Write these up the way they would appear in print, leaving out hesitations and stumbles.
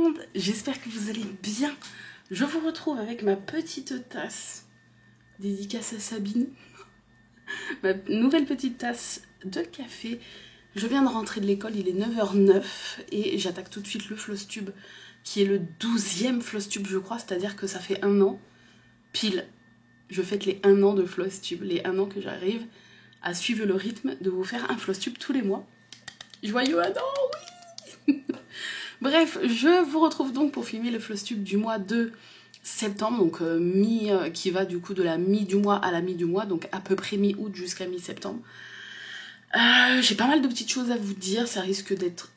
monde, j'espère que vous allez bien. Je vous retrouve avec ma petite tasse, dédicace à Sabine, ma nouvelle petite tasse de café. Je viens de rentrer de l'école, il est 9h09 et j'attaque tout de suite le Flosstube, qui est le 12e Flosstube je crois, c'est-à-dire que ça fait 1 an, pile, je fête les 1 an de Flosstube, les 1 an que j'arrive à suivre le rythme de vous faire un Flosstube tous les mois. Joyeux 1 an, oui. Bref, je vous retrouve donc pour filmer le Flosstube du mois de septembre, donc qui va du coup de la mi du mois à la mi du mois, donc à peu près mi-août jusqu'à mi-septembre. J'ai pas mal de petites choses à vous dire, ça risque d'être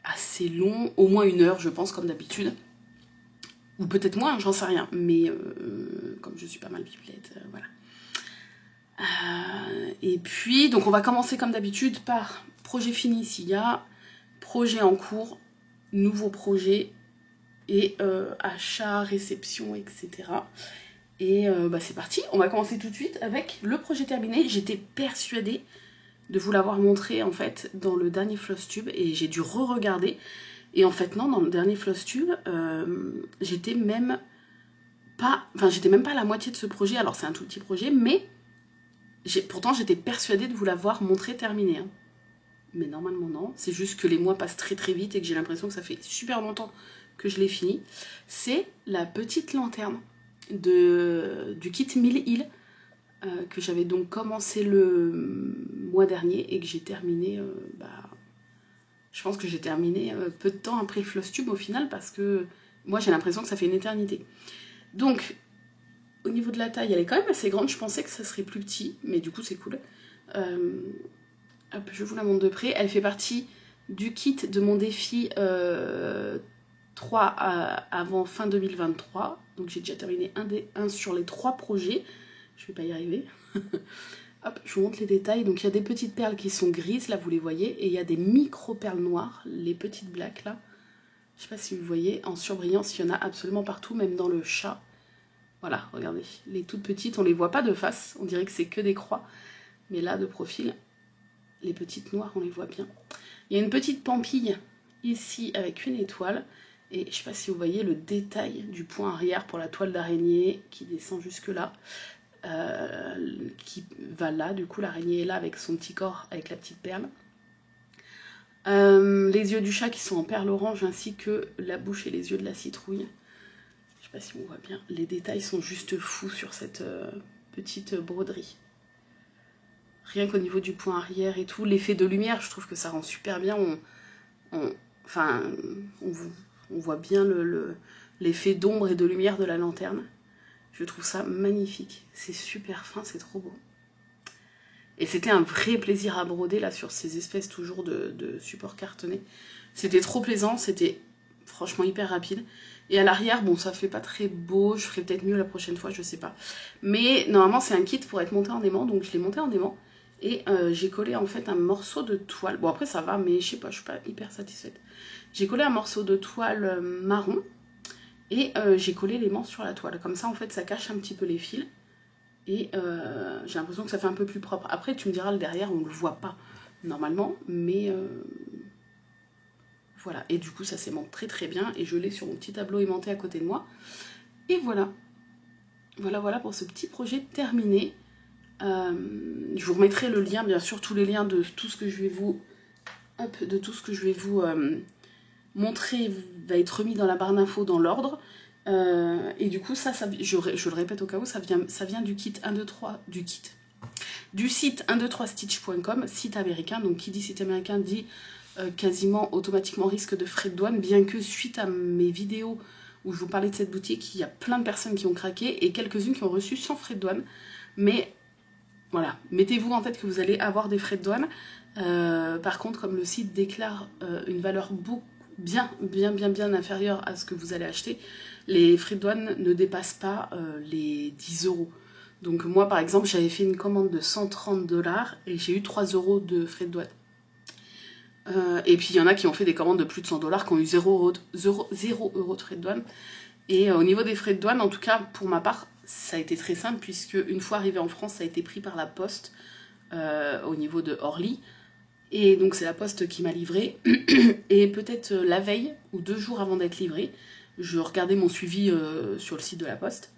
assez long, au moins 1 heure je pense comme d'habitude. Ou peut-être moins, j'en sais rien, mais comme je suis pas mal pipelette, voilà. Et puis, donc on va commencer comme d'habitude par projet fini s'il y a, projet en cours, nouveau projet et achat, réception, etc. Et c'est parti, on va commencer tout de suite avec le projet terminé. J'étais persuadée de vous l'avoir montré en fait dans le dernier Flosstube et j'ai dû re-regarder. Et en fait non, dans le dernier Flosstube, j'étais même pas à la moitié de ce projet. Alors c'est un tout petit projet, mais pourtant j'étais persuadée de vous l'avoir montré terminé. Hein. Mais normalement non, c'est juste que les mois passent très très vite et que j'ai l'impression que ça fait super longtemps que je l'ai fini. C'est la petite lanterne du kit 1000 îles que j'avais donc commencé le mois dernier et que j'ai terminé, je pense que j'ai terminé peu de temps après le Flosstube au final parce que moi j'ai l'impression que ça fait une éternité. Donc au niveau de la taille elle est quand même assez grande, je pensais que ça serait plus petit mais du coup c'est cool. Hop, je vous la montre de près. Elle fait partie du kit de mon défi 3 avant fin 2023. Donc j'ai déjà terminé un sur les 3 projets. Je vais pas y arriver. Hop, je vous montre les détails. Donc il y a des petites perles qui sont grises, là vous les voyez. Et il y a des micro-perles noires, les petites blacks là. Je sais pas si vous voyez, en surbrillance, il y en a absolument partout, même dans le chat. Voilà, regardez. Les toutes petites, on les voit pas de face. On dirait que c'est que des croix. Mais là, de profil, les petites noires, on les voit bien. Il y a une petite pampille ici avec une étoile. Et je ne sais pas si vous voyez le détail du point arrière pour la toile d'araignée qui descend jusque là. Qui va là, du coup l'araignée est là avec son petit corps, avec la petite perle. Les yeux du chat qui sont en perle orange ainsi que la bouche et les yeux de la citrouille. Je ne sais pas si on voit bien. Les détails sont juste fous sur cette petite broderie. Rien qu'au niveau du point arrière et tout, l'effet de lumière, je trouve que ça rend super bien. On voit bien l'effet d'ombre et de lumière de la lanterne. Je trouve ça magnifique. C'est super fin, c'est trop beau. Et c'était un vrai plaisir à broder là sur ces espèces toujours de supports cartonnés. C'était trop plaisant, c'était franchement hyper rapide. Et à l'arrière, bon ça fait pas très beau, je ferai peut-être mieux la prochaine fois, je sais pas. Mais normalement c'est un kit pour être monté en aimant, donc je l'ai monté en aimant. Et j'ai collé en fait un morceau de toile. Bon après ça va, mais je sais pas, je suis pas hyper satisfaite. J'ai collé un morceau de toile marron et j'ai collé l'aimant sur la toile. Comme ça en fait ça cache un petit peu les fils. Et j'ai l'impression que ça fait un peu plus propre. Après tu me diras le derrière on le voit pas normalement, mais voilà. Et du coup ça s'aimante très très bien et je l'ai sur mon petit tableau aimanté à côté de moi. Et voilà. Voilà pour ce petit projet terminé. Je vous remettrai le lien, bien sûr, tous les liens de tout ce que je vais vous, montrer va être remis dans la barre d'infos dans l'ordre. Et du coup, je le répète au cas où, ça vient du kit 123 du site 123stitch.com, site américain. Donc qui dit site américain dit quasiment automatiquement risque de frais de douane, bien que suite à mes vidéos où je vous parlais de cette boutique, il y a plein de personnes qui ont craqué et quelques-unes qui ont reçu sans frais de douane. Mais voilà, mettez-vous en tête que vous allez avoir des frais de douane. Par contre, comme le site déclare une valeur bien inférieure à ce que vous allez acheter, les frais de douane ne dépassent pas les 10 €. Donc moi, par exemple, j'avais fait une commande de 130 $ et j'ai eu 3 € de frais de douane. Et puis il y en a qui ont fait des commandes de plus de 100 $ qui ont eu 0 € de frais de douane. Et au niveau des frais de douane, en tout cas pour ma part, ça a été très simple puisque une fois arrivé en France, ça a été pris par la poste au niveau de Orly. Et donc c'est la poste qui m'a livré. Et peut-être la veille ou 2 jours avant d'être livré, je regardais mon suivi sur le site de la poste.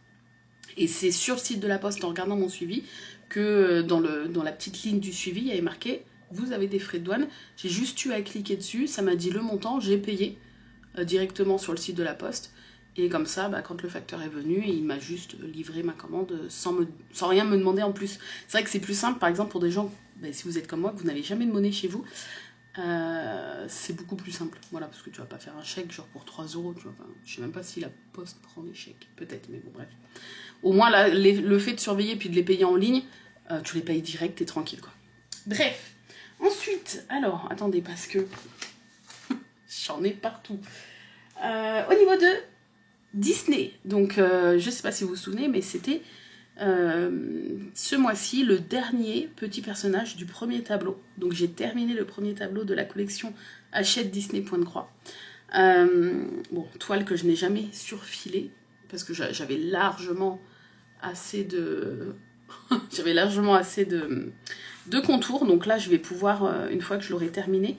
Et c'est sur le site de la poste, en regardant mon suivi, que dans la petite ligne du suivi, il y avait marqué « Vous avez des frais de douane ». J'ai juste eu à cliquer dessus, ça m'a dit le montant, j'ai payé directement sur le site de la poste. Et comme ça, bah, quand le facteur est venu, il m'a juste livré ma commande sans rien me demander en plus. C'est vrai que c'est plus simple, par exemple, pour des gens, bah, si vous êtes comme moi, que vous n'avez jamais de monnaie chez vous, c'est beaucoup plus simple. Voilà, parce que tu vas pas faire un chèque genre pour 3 €, tu vois. Enfin, je sais même pas si la poste prend les chèques, peut-être, mais bon, bref. Au moins, là, le fait de surveiller puis de les payer en ligne, tu les payes direct, t'es tranquille, quoi. Bref. Ensuite, alors, attendez, parce que j'en ai partout. Au niveau de Disney, donc je sais pas si vous vous souvenez, mais c'était ce mois-ci le dernier petit personnage du premier tableau. Donc j'ai terminé le premier tableau de la collection Hachette Disney Point de Croix. Bon, toile que je n'ai jamais surfilée, parce que j'avais largement assez de... j'avais largement assez de contours, donc là je vais pouvoir, une fois que je l'aurai terminé,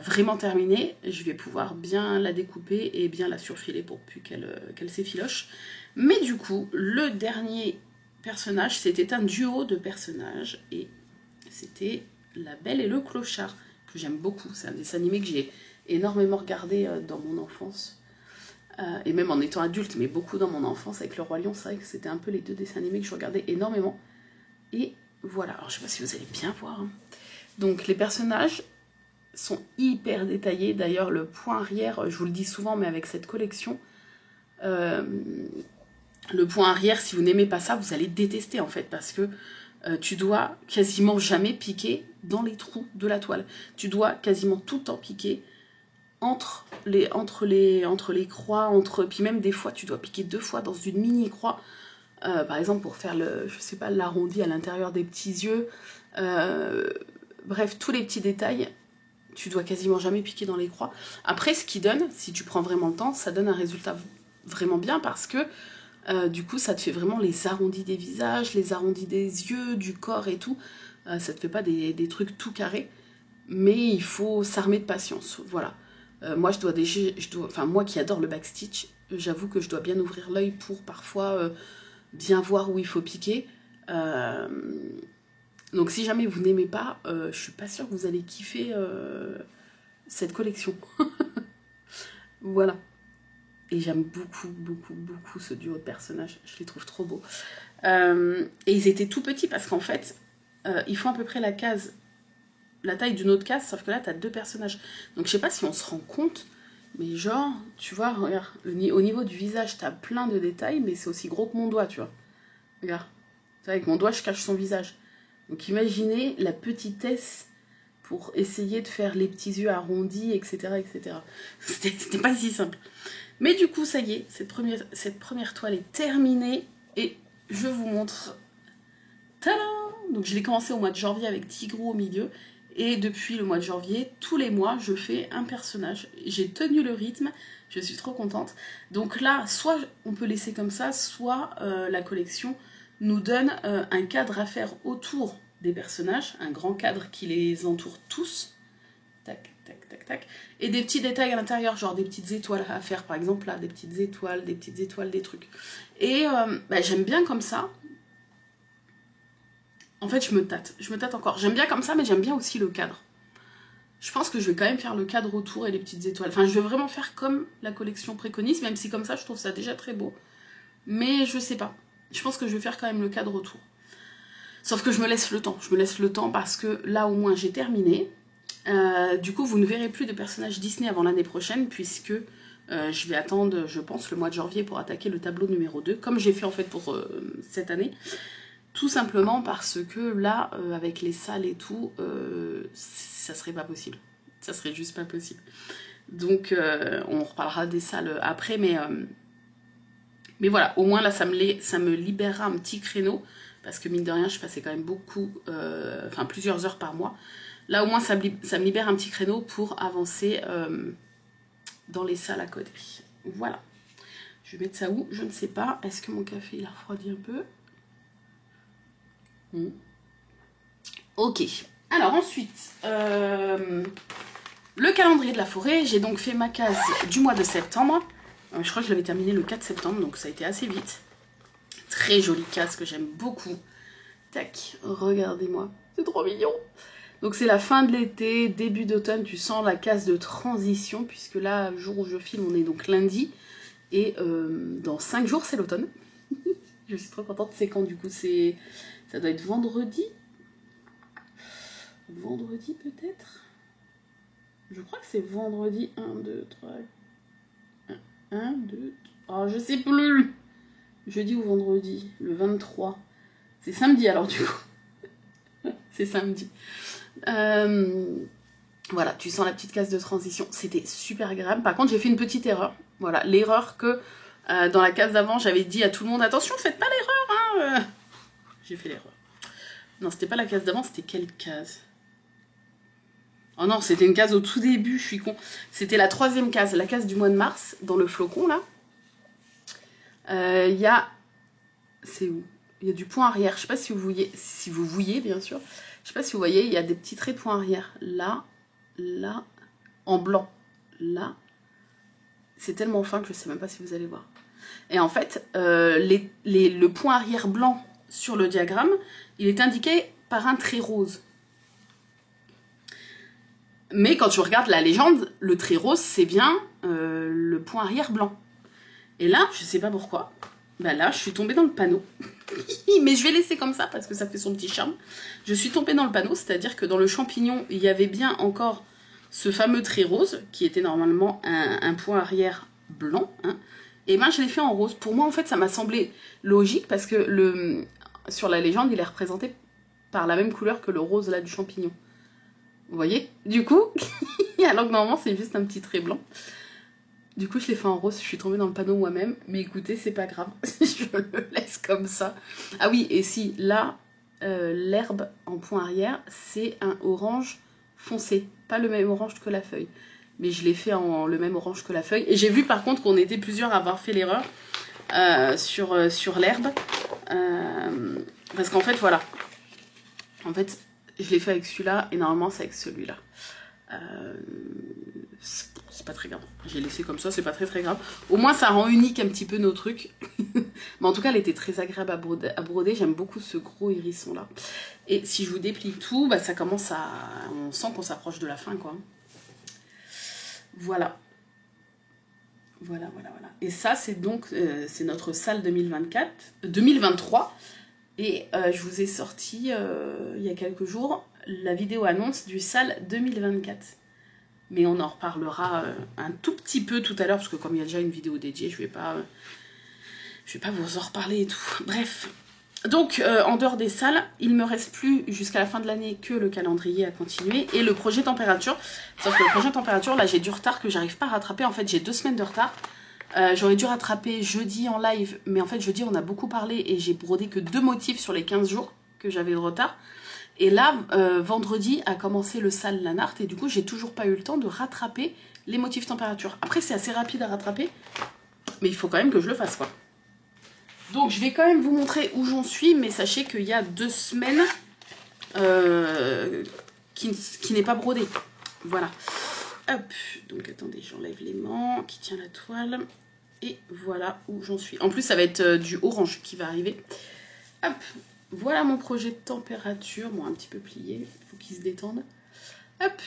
vraiment terminée, je vais pouvoir bien la découper et bien la surfiler pour plus qu'elle s'effiloche. Mais du coup, le dernier personnage, c'était un duo de personnages et c'était La Belle et le Clochard, que j'aime beaucoup. C'est un dessin animé que j'ai énormément regardé dans mon enfance, et même en étant adulte, mais beaucoup dans mon enfance avec Le Roi Lion. C'est vrai que c'était un peu les 2 dessins animés que je regardais énormément. Et voilà, alors je sais pas si vous allez bien voir, hein. Donc les personnages sont hyper détaillés. D'ailleurs, le point arrière, je vous le dis souvent, mais avec cette collection, le point arrière, si vous n'aimez pas ça, vous allez détester en fait, parce que tu dois quasiment jamais piquer dans les trous de la toile. Tu dois quasiment tout le temps piquer entre les croix, puis même des fois, tu dois piquer 2 fois dans une mini croix, par exemple pour faire je sais pas, l'arrondi à l'intérieur des petits yeux. Bref, tous les petits détails. Tu dois quasiment jamais piquer dans les croix. Après, ce qui donne, si tu prends vraiment le temps, ça donne un résultat vraiment bien, parce que du coup, ça te fait vraiment les arrondis des visages, les arrondis des yeux, du corps et tout. Ça te fait pas des trucs tout carrés, mais il faut s'armer de patience. Voilà. Moi, moi qui adore le backstitch, j'avoue que je dois bien ouvrir l'œil pour parfois bien voir où il faut piquer. Donc si jamais vous n'aimez pas, je suis pas sûre que vous allez kiffer cette collection. Voilà. Et j'aime beaucoup, beaucoup, beaucoup ce duo de personnages. Je les trouve trop beaux. Et ils étaient tout petits parce qu'en fait, ils font à peu près la taille d'une autre case, sauf que là, tu as 2 personnages. Donc je sais pas si on se rend compte, mais genre, tu vois, regarde, au niveau du visage, tu as plein de détails, mais c'est aussi gros que mon doigt, tu vois. Regarde. Avec mon doigt, je cache son visage. Donc imaginez la petitesse pour essayer de faire les petits yeux arrondis, etc. etc. C'était pas si simple. Mais du coup, ça y est, cette première toile est terminée et je vous montre. Tadam! Donc je l'ai commencé au mois de janvier avec Tigrou au milieu, et depuis le mois de janvier, tous les mois, je fais un personnage. J'ai tenu le rythme, je suis trop contente. Donc là, soit on peut laisser comme ça, soit la collection nous donne un cadre à faire autour des personnages, un grand cadre qui les entoure tous. Tac, tac, tac, tac. Et des petits détails à l'intérieur, genre des petites étoiles à faire, par exemple, là, des petites étoiles, des trucs. Et j'aime bien comme ça. En fait, je me tâte encore. J'aime bien comme ça, mais j'aime bien aussi le cadre. Je pense que je vais quand même faire le cadre autour et les petites étoiles. Enfin, je vais vraiment faire comme la collection préconise, même si comme ça, je trouve ça déjà très beau. Mais je sais pas. Je pense que je vais faire quand même le cadre autour. Sauf que je me laisse le temps. Je me laisse le temps parce que là, au moins, j'ai terminé. Du coup, vous ne verrez plus de personnages Disney avant l'année prochaine, puisque je vais attendre, je pense, le mois de janvier pour attaquer le tableau numéro 2, comme j'ai fait en fait pour cette année. Tout simplement parce que là, avec les salles et tout, ça serait pas possible. Ça serait juste pas possible. Donc, on reparlera des salles après, mais voilà, au moins là, ça me libérera un petit créneau, parce que mine de rien, je passais quand même plusieurs heures par mois. Là, au moins, ça me libère un petit créneau pour avancer dans les salles à côté. Voilà. Je vais mettre ça où? Je ne sais pas. Est-ce que mon café, il a refroidi un peu? Ok. Alors ensuite, le calendrier de la forêt, j'ai donc fait ma case du mois de septembre. Je crois que je l'avais terminé le 4 septembre, donc ça a été assez vite. Très jolie case que j'aime beaucoup. Tac, regardez-moi, c'est trop mignon. Donc c'est la fin de l'été, début d'automne, tu sens la case de transition, puisque là, le jour où je filme, on est donc lundi, et dans 5 jours, c'est l'automne. Je suis trop contente, c'est quand du coup, ça doit être vendredi. Vendredi peut-être. Je crois que c'est vendredi 1, 2, 3... 1, 2... Oh, je sais plus. Jeudi ou vendredi, le 23. C'est samedi alors du coup. C'est samedi. Voilà, tu sens la petite case de transition. C'était super agréable. Par contre, j'ai fait une petite erreur. Voilà, l'erreur que dans la case d'avant, j'avais dit à tout le monde, attention, faites pas l'erreur, hein. J'ai fait l'erreur. Non, c'était pas la case d'avant, c'était quelle case? Oh non, c'était une case au tout début, je suis con. C'était la 3e case, la case du mois de mars, dans le flocon, là. Il y a... C'est où? Il y a du point arrière, je sais pas si vous voyez, bien sûr. Je sais pas si vous voyez, il y a des petits traits de point arrière. Là, là, en blanc. Là. C'est tellement fin que je sais même pas si vous allez voir. Et en fait, le point arrière blanc sur le diagramme, il est indiqué par un trait rose. Mais quand tu regardes la légende, le trait rose, c'est bien le point arrière blanc. Et là, je sais pas pourquoi, bah là, je suis tombée dans le panneau. Mais je vais laisser comme ça, parce que ça fait son petit charme. Je suis tombée dans le panneau, c'est-à-dire que dans le champignon, il y avait bien encore ce fameux trait rose, qui était normalement un point arrière blanc. Hein. Et ben, je l'ai fait en rose. Pour moi, en fait, ça m'a semblé logique, parce que sur la légende, il est représenté par la même couleur que le rose là du champignon. Vous voyez? Du coup, alors que normalement c'est juste un petit trait blanc. Du coup je l'ai fait en rose, je suis tombée dans le panneau moi-même. Mais écoutez, c'est pas grave, je le laisse comme ça. Ah oui, et si, là, l'herbe en point arrière, c'est un orange foncé. Pas le même orange que la feuille. Mais je l'ai fait en le même orange que la feuille. Et j'ai vu par contre qu'on était plusieurs à avoir fait l'erreur sur l'herbe. Parce qu'en fait, voilà. En fait... Je l'ai fait avec celui-là et normalement c'est avec celui-là. C'est pas très grave. J'ai laissé comme ça, c'est pas très grave. Au moins ça rend unique un petit peu nos trucs. Mais en tout cas, elle était très agréable à broder. J'aime beaucoup ce gros hérisson là. Et si je vous déplie tout, bah, ça commence à... On sent qu'on s'approche de la fin, quoi. Voilà. Voilà. Et ça, c'est donc c'est notre salle 2023. Et je vous ai sorti, il y a quelques jours, la vidéo annonce du salle 2024. Mais on en reparlera un tout petit peu tout à l'heure, parce que comme il y a déjà une vidéo dédiée, je vais pas vous en reparler et tout. Bref. Donc, en dehors des salles, il me reste plus jusqu'à la fin de l'année que le calendrier à continuer et le projet température. Sauf que le projet température, là, j'ai du retard que j'arrive pas à rattraper. En fait, j'ai 2 semaines de retard. J'aurais dû rattraper jeudi en live, mais en fait jeudi on a beaucoup parlé et j'ai brodé que 2 motifs sur les 15 jours que j'avais de retard. Et là, vendredi a commencé le sale Lanart et du coup j'ai toujours pas eu le temps de rattraper les motifs température. Après c'est assez rapide à rattraper, mais il faut quand même que je le fasse, quoi. Donc je vais quand même vous montrer où j'en suis, mais sachez qu'il y a 2 semaines qui n'est pas brodé. Voilà. Hop, donc attendez, j'enlève l'aimant qui tient la toile. Et voilà où j'en suis. En plus, ça va être du orange qui va arriver. Hop, voilà mon projet de température. Bon, un petit peu plié, il faut qu'il se détende. Hop,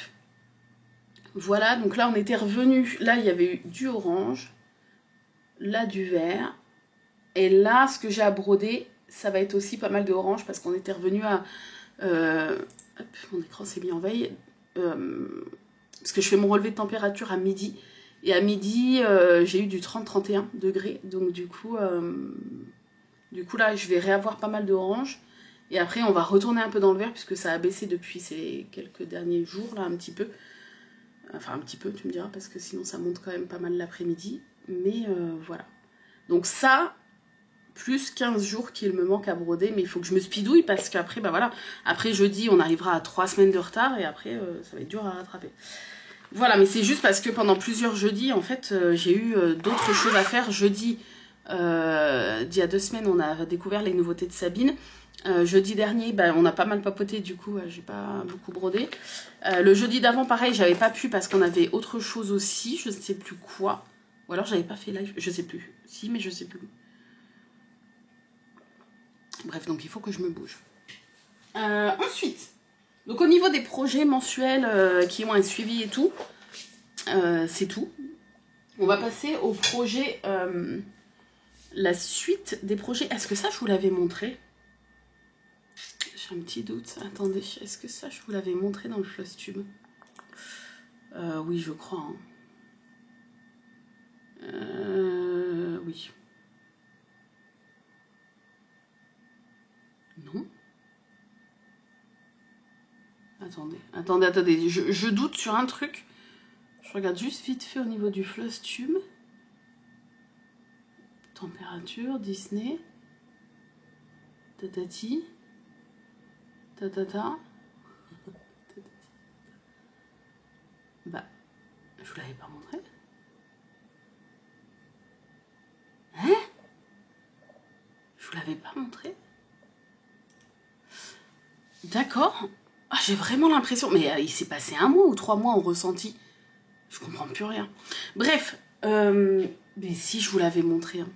voilà, donc là, on était revenu. Là, il y avait eu du orange. Là, du vert. Et là, ce que j'ai à broder, ça va être aussi pas mal de orange parce qu'on était revenu à... hop, mon écran s'est mis en veille. Parce que je fais mon relevé de température à midi. Et à midi, j'ai eu du 30-31 degrés. Donc du coup, là, je vais réavoir pas mal d'orange. Et après, on va retourner un peu dans le vert puisque ça a baissé depuis ces quelques derniers jours, là, un petit peu. Enfin, un petit peu, tu me diras, parce que sinon, ça monte quand même pas mal l'après-midi. Mais voilà. Donc ça, plus 15 jours qu'il me manque à broder. Mais il faut que je me speedouille parce qu'après, bah voilà. Après jeudi, on arrivera à 3 semaines de retard. Et après, ça va être dur à rattraper. Voilà, mais c'est juste parce que pendant plusieurs jeudis, en fait, j'ai eu d'autres choses à faire. Jeudi, d'il y a 2 semaines, on a découvert les nouveautés de Sabine. Jeudi dernier, ben, on a pas mal papoté, du coup, j'ai pas beaucoup brodé. Le jeudi d'avant, pareil, j'avais pas pu parce qu'on avait autre chose aussi, je ne sais plus quoi. Ou alors j'avais pas fait live, je sais plus. Si, mais je sais plus. Bref, donc il faut que je me bouge. Ensuite, donc au niveau des projets mensuels qui ont un suivi et tout, c'est tout. On va passer au projet, la suite des projets. Est-ce que ça, je vous l'avais montré? J'ai un petit doute. Attendez, est-ce que ça, je vous l'avais montré dans le Flosstube? Oui, je crois. Hein. Oui. Non. Attendez. Je doute sur un truc. Je regarde juste vite fait au niveau du Flosstube. Température, Disney. Tatati. Tatata. Bah, je vous l'avais pas montré. Hein? Je vous l'avais pas montré. D'accord. Ah, j'ai vraiment l'impression... Mais il s'est passé 1 mois ou 3 mois en ressenti. Je comprends plus rien. Bref. Mais si, je vous l'avais montré. Hein.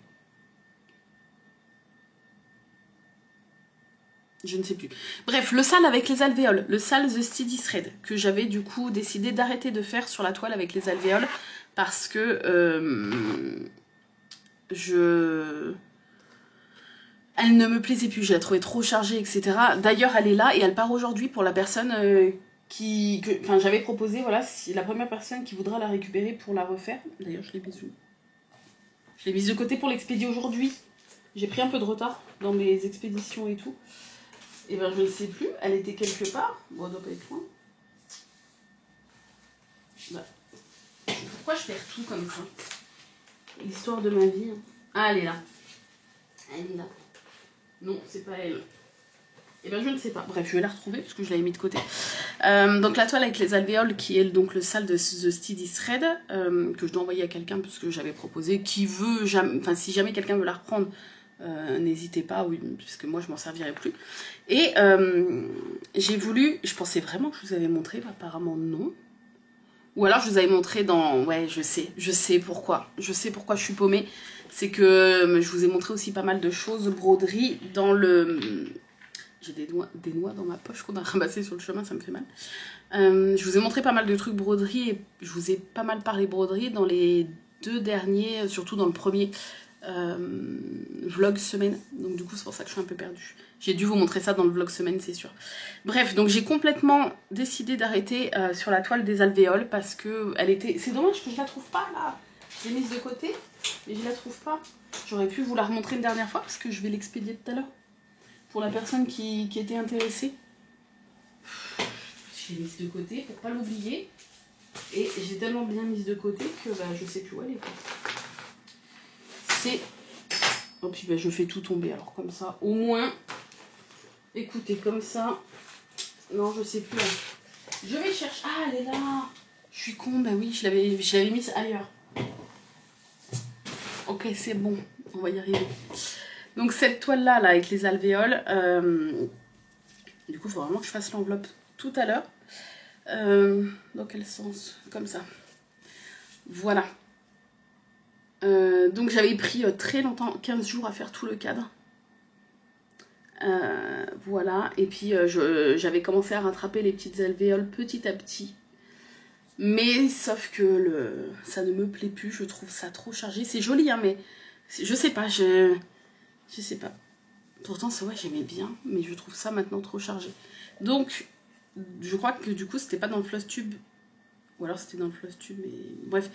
Je ne sais plus. Bref, le sale avec les alvéoles. Le sale The Steady Thread. Que j'avais du coup décidé d'arrêter de faire sur la toile avec les alvéoles. Parce que... Elle ne me plaisait plus, je la trouvais trop chargée, etc. D'ailleurs, elle est là et elle part aujourd'hui pour la personne Enfin, j'avais proposé, voilà, si la première personne qui voudra la récupérer pour la refaire. D'ailleurs, je l'ai mise où? Je l'ai mise de côté pour l'expédier aujourd'hui. J'ai pris un peu de retard dans mes expéditions et tout. Et ben, je ne sais plus. Elle était quelque part. Bon, elle doit pas être loin. Bah. Pourquoi je perds tout comme ça? L'histoire de ma vie. Ah, elle est là. Elle est là. Non, c'est pas elle. Et ben je ne sais pas. Bref, je vais la retrouver parce que je l'avais mis de côté. Donc la toile avec les alvéoles qui est donc le sale de The Steady Thread que je dois envoyer à quelqu'un parce que j'avais proposé. Qui veut jamais, enfin si jamais quelqu'un veut la reprendre, n'hésitez pas, oui, puisque moi je m'en servirai plus. Et j'ai voulu, je pensais vraiment que je vous avais montré, apparemment non. Ou alors je vous avais montré dans... Ouais, je sais pourquoi. Je sais pourquoi je suis paumée. C'est que je vous ai montré aussi pas mal de choses, broderie, dans le... J'ai des noix dans ma poche qu'on a ramassé sur le chemin, ça me fait mal. Je vous ai montré pas mal de trucs broderie et je vous ai pas mal parlé broderie dans les 2 derniers, surtout dans le premier vlog semaine. Donc du coup c'est pour ça que je suis un peu perdue. J'ai dû vous montrer ça dans le vlog semaine, c'est sûr. Bref, donc j'ai complètement décidé d'arrêter sur la toile des alvéoles parce que elle était... C'est dommage que je la trouve pas là. Je l'ai mise de côté, mais je la trouve pas. J'aurais pu vous la remontrer une dernière fois parce que je vais l'expédier tout à l'heure. Pour la personne qui était intéressée. Je l'ai mise de côté pour pas l'oublier. Et j'ai tellement bien mise de côté que bah, je sais plus où elle est. C'est... Oh puis bah, je fais tout tomber alors comme ça. Au moins, écoutez, comme ça... Non, je sais plus. Je vais chercher... Ah, elle est là. Je suis con, bah oui, je l'avais mise ailleurs. Ok, c'est bon, on va y arriver. Donc cette toile là avec les alvéoles, du coup il faut vraiment que je fasse l'enveloppe tout à l'heure. Dans quel sens? Comme ça. Voilà. Donc j'avais pris très longtemps, 15 jours à faire tout le cadre. Voilà, et puis j'avais commencé à rattraper les petites alvéoles petit à petit. Mais sauf que ça ne me plaît plus, je trouve ça trop chargé. C'est joli, hein, mais je sais pas, je sais pas. Pourtant, c'est vrai, j'aimais bien, mais je trouve ça maintenant trop chargé. Donc, je crois que du coup, c'était pas dans le Flosstube. Ou alors c'était dans le Flosstube, mais bref.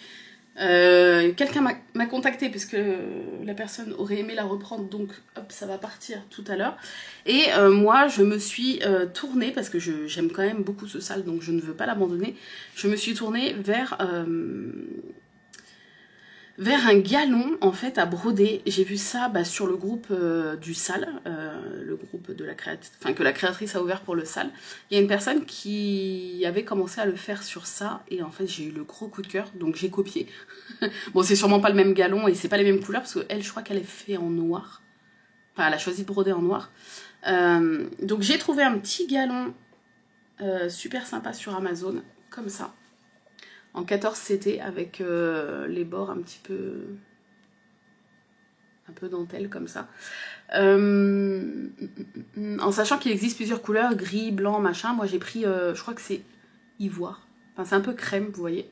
Quelqu'un m'a contacté parce que la personne aurait aimé la reprendre, donc hop, ça va partir tout à l'heure. Et moi, je me suis tournée, parce que j'aime quand même beaucoup ce sale, donc je ne veux pas l'abandonner. Je me suis tournée vers un galon en fait à broder. J'ai vu ça sur le groupe du sale, le groupe de la créatrice, enfin que la créatrice a ouvert pour le sale. Il y a une personne qui avait commencé à le faire sur ça et en fait j'ai eu le gros coup de cœur, donc j'ai copié. Bon, c'est sûrement pas le même galon et c'est pas les mêmes couleurs parce que elle, je crois qu'elle est fait en noir. Enfin, elle a choisi de broder en noir. Donc j'ai trouvé un petit galon super sympa sur Amazon, comme ça, en 14 CT, avec les bords un peu dentelle comme ça. En sachant qu'il existe plusieurs couleurs, gris, blanc, machin. Moi j'ai pris, je crois que c'est ivoire. Enfin c'est un peu crème, vous voyez.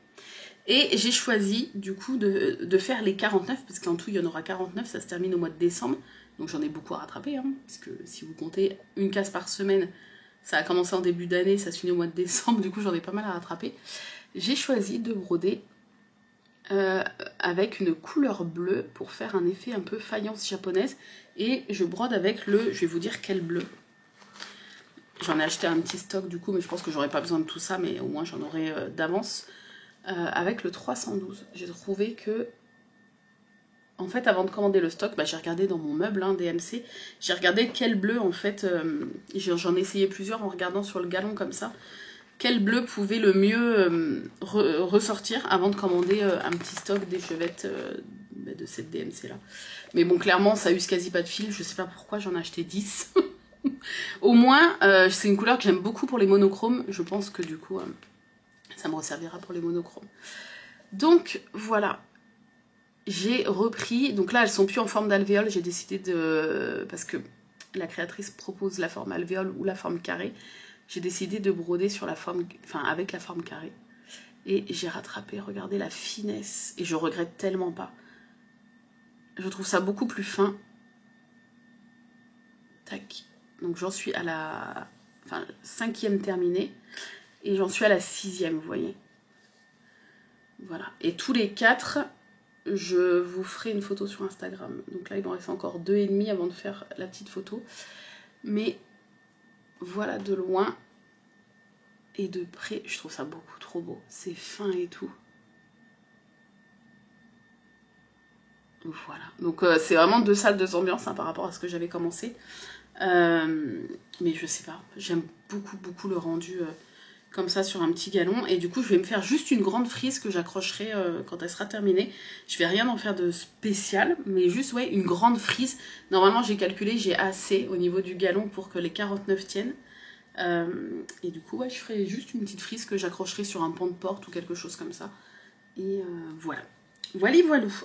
Et j'ai choisi du coup de faire les 49, parce qu'en tout il y en aura 49, ça se termine au mois de décembre. Donc j'en ai beaucoup à rattraper, hein, parce que si vous comptez une case par semaine, ça a commencé en début d'année, ça se finit au mois de décembre, du coup j'en ai pas mal à rattraper. J'ai choisi de broder avec une couleur bleue pour faire un effet un peu faïence japonaise. Et je brode avec je vais vous dire quel bleu. J'en ai acheté un petit stock du coup, mais je pense que j'aurais pas besoin de tout ça, mais au moins j'en aurai d'avance. Avec le 312. J'ai trouvé que, en fait, avant de commander le stock, j'ai regardé dans mon meuble DMC, j'ai regardé quel bleu, en fait, j'en ai essayé plusieurs en regardant sur le galon comme ça, quel bleu pouvait le mieux ressortir avant de commander un petit stock d'échevettes de cette DMC là. Mais bon, clairement, ça use quasi pas de fil, je sais pas pourquoi j'en ai acheté 10. Au moins, c'est une couleur que j'aime beaucoup pour les monochromes, je pense que du coup... ça me resservira pour les monochromes. Donc voilà, j'ai repris, donc là elles sont plus en forme d'alvéole, j'ai décidé parce que la créatrice propose la forme alvéole ou la forme carrée, j'ai décidé de broder sur la forme, avec la forme carrée. Et j'ai rattrapé, regardez la finesse, et je regrette tellement pas. Je trouve ça beaucoup plus fin. Tac, donc j'en suis à la 5e terminée, et j'en suis à la 6e, vous voyez. Voilà, et tous les 4, je vous ferai une photo sur Instagram. Donc là, il m'en reste encore 2,5 avant de faire la petite photo. Mais voilà de loin et de près, je trouve ça beaucoup trop beau. C'est fin et tout. Voilà, donc c'est vraiment 2 salles, 2 ambiances par rapport à ce que j'avais commencé. Mais je sais pas, j'aime beaucoup le rendu... comme ça sur un petit galon, et du coup je vais me faire juste une grande frise que j'accrocherai quand elle sera terminée. Je vais rien en faire de spécial, mais juste une grande frise. Normalement j'ai calculé, j'ai assez au niveau du galon pour que les 49 tiennent, et du coup je ferai juste une petite frise que j'accrocherai sur un pan de porte ou quelque chose comme ça, et voilà. Voilà.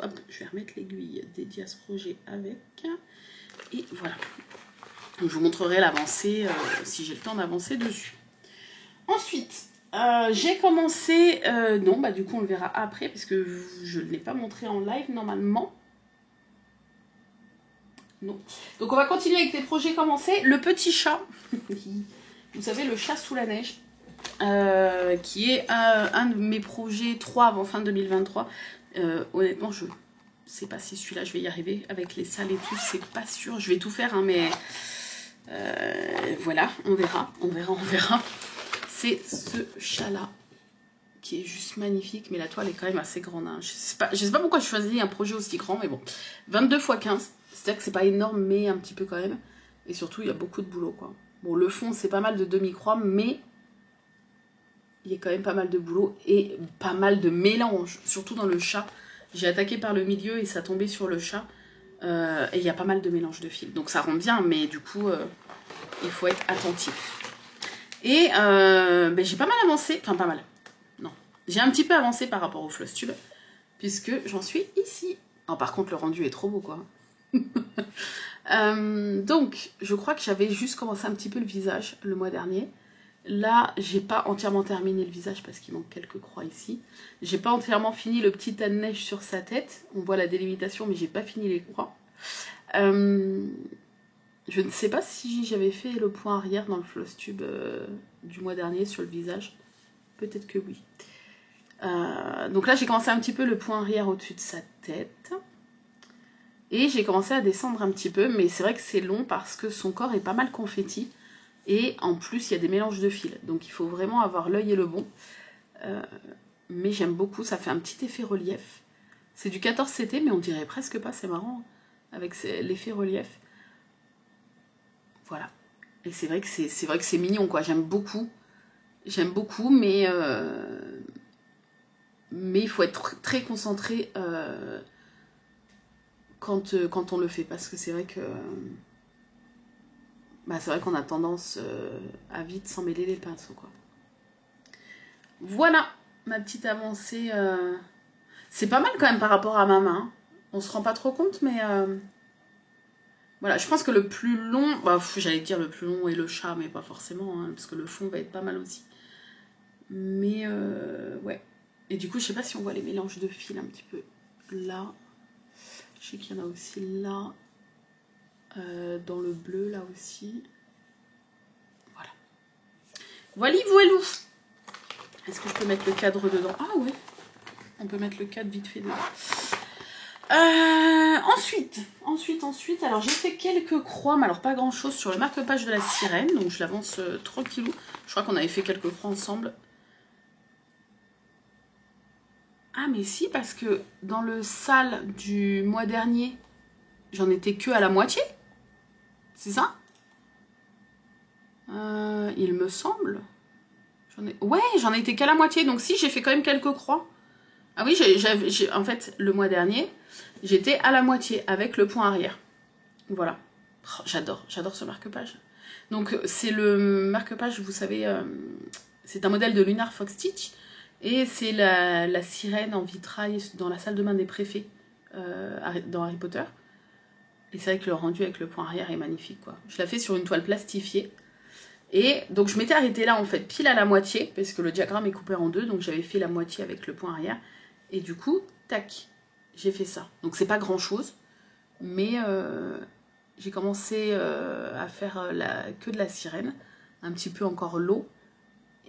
Hop, je vais remettre l'aiguille dédiée à ce projet avec, et voilà. Donc, je vous montrerai l'avancée si j'ai le temps d'avancer dessus. Ensuite, j'ai commencé... non, du coup, on le verra après, parce que je ne l'ai pas montré en live, normalement. Non. Donc, on va continuer avec les projets commencés. Le petit chat, vous savez, le chat sous la neige, qui est un de mes projets 3 avant fin 2023. Honnêtement, je ne sais pas si celui-là, je vais y arriver. Avec les salles et tout, c'est pas sûr. Je vais tout faire, mais... voilà, on verra. C'est ce chat-là qui est juste magnifique, mais la toile est quand même assez grande. Hein. Je sais pas pourquoi je choisis un projet aussi grand, mais bon. 22 x 15, c'est-à-dire que c'est pas énorme, mais un petit peu quand même. Et surtout, il y a beaucoup de boulot, quoi. Bon, le fond, c'est pas mal de demi-croix, mais il y a quand même pas mal de boulot et pas mal de mélange, surtout dans le chat. J'ai attaqué par le milieu et ça tombait sur le chat. Et il y a pas mal de mélange de fils. Donc ça rend bien, mais du coup, il faut être attentif. Et j'ai pas mal avancé, enfin pas mal, non. J'ai un petit peu avancé par rapport au floss tube, puisque j'en suis ici. Oh, par contre, le rendu est trop beau, quoi. Donc, je crois que j'avais juste commencé un petit peu le visage le mois dernier. Là, j'ai pas entièrement terminé le visage parce qu'il manque quelques croix ici. J'ai pas entièrement fini le petit tas de neige sur sa tête. On voit la délimitation, mais j'ai pas fini les croix. Je ne sais pas si j'avais fait le point arrière dans le floss tube du mois dernier sur le visage. Peut-être que oui. Donc là, j'ai commencé un petit peu le point arrière au-dessus de sa tête. Et j'ai commencé à descendre un petit peu, mais c'est vrai que c'est long parce que son corps est pas mal confetti. Et en plus, il y a des mélanges de fils. Donc il faut vraiment avoir l'œil et le bon. Mais j'aime beaucoup, ça fait un petit effet relief. C'est du 14 CT, mais on dirait presque pas, c'est marrant, avec l'effet relief. Voilà. Et c'est vrai que c'est mignon, quoi. J'aime beaucoup, mais il faut être très concentré quand on le fait, parce que c'est vrai que Bah, c'est vrai qu'on a tendance à vite s'en mêler les pinceaux, quoi. Voilà, ma petite avancée. C'est pas mal quand même par rapport à ma main. On se rend pas trop compte, mais... Voilà, je pense que le plus long... Bah, j'allais dire le plus long et le chat, mais pas forcément, hein, parce que le fond va être pas mal aussi. Mais, ouais. Et du coup, je sais pas si on voit les mélanges de fils un petit peu là. Je sais qu'il y en a aussi là. Dans le bleu, là aussi. Voilà. Voilà, voilou. Est-ce que je peux mettre le cadre dedans? Ah ouais. On peut mettre le cadre vite fait dedans. Ensuite, alors j'ai fait quelques croix, mais alors pas grand chose sur le marque-page de la sirène, donc je l'avance tranquillou. Je crois qu'on avait fait quelques croix ensemble. Ah mais si, parce que dans le sale du mois dernier, j'en étais que à la moitié. C'est ça? Il me semble. Ouais, j'en étais qu'à la moitié, donc si, j'ai fait quand même quelques croix. Ah oui, en fait, le mois dernier, j'étais à la moitié avec le point arrière. Voilà. Oh, j'adore ce marque-page. Donc, c'est le marque-page, vous savez, c'est un modèle de Lunar Fox Stitch. Et c'est la sirène en vitrail dans la salle de bain des préfets dans Harry Potter. Et c'est vrai que le rendu avec le point arrière est magnifique, quoi. Je l'ai fait sur une toile plastifiée. Et donc, je m'étais arrêtée là, en fait, pile à la moitié, parce que le diagramme est coupé en deux. Donc, j'avais fait la moitié avec le point arrière. Et du coup, tac, j'ai fait ça. Donc c'est pas grand chose, mais j'ai commencé à faire que de la sirène, un petit peu encore l'eau,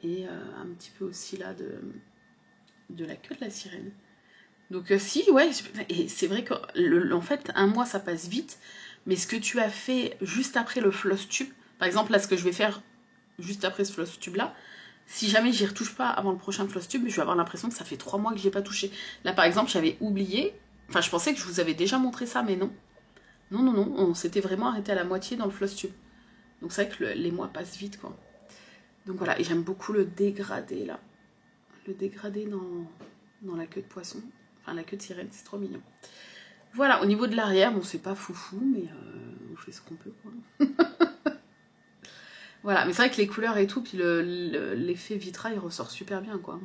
et un petit peu aussi là de la queue de la sirène. Donc si, ouais, et c'est vrai que en fait, un mois ça passe vite, mais ce que tu as fait juste après le floss tube, par exemple là ce que je vais faire juste après ce floss tube là, si jamais j'y retouche pas avant le prochain floss tube, je vais avoir l'impression que ça fait 3 mois que j'ai pas touché. Là par exemple j'avais oublié, enfin je pensais que je vous avais déjà montré ça, mais non. Non, on s'était vraiment arrêté à la moitié dans le floss tube. Donc c'est vrai que les mois passent vite, quoi. Donc voilà, et j'aime beaucoup le dégradé là. Le dégradé dans la queue de poisson, enfin la queue de sirène, c'est trop mignon. Voilà, au niveau de l'arrière, bon c'est pas foufou, mais on fait ce qu'on peut, quoi. Voilà, mais c'est vrai que les couleurs et tout, puis l'effet vitrail ressort super bien, quoi.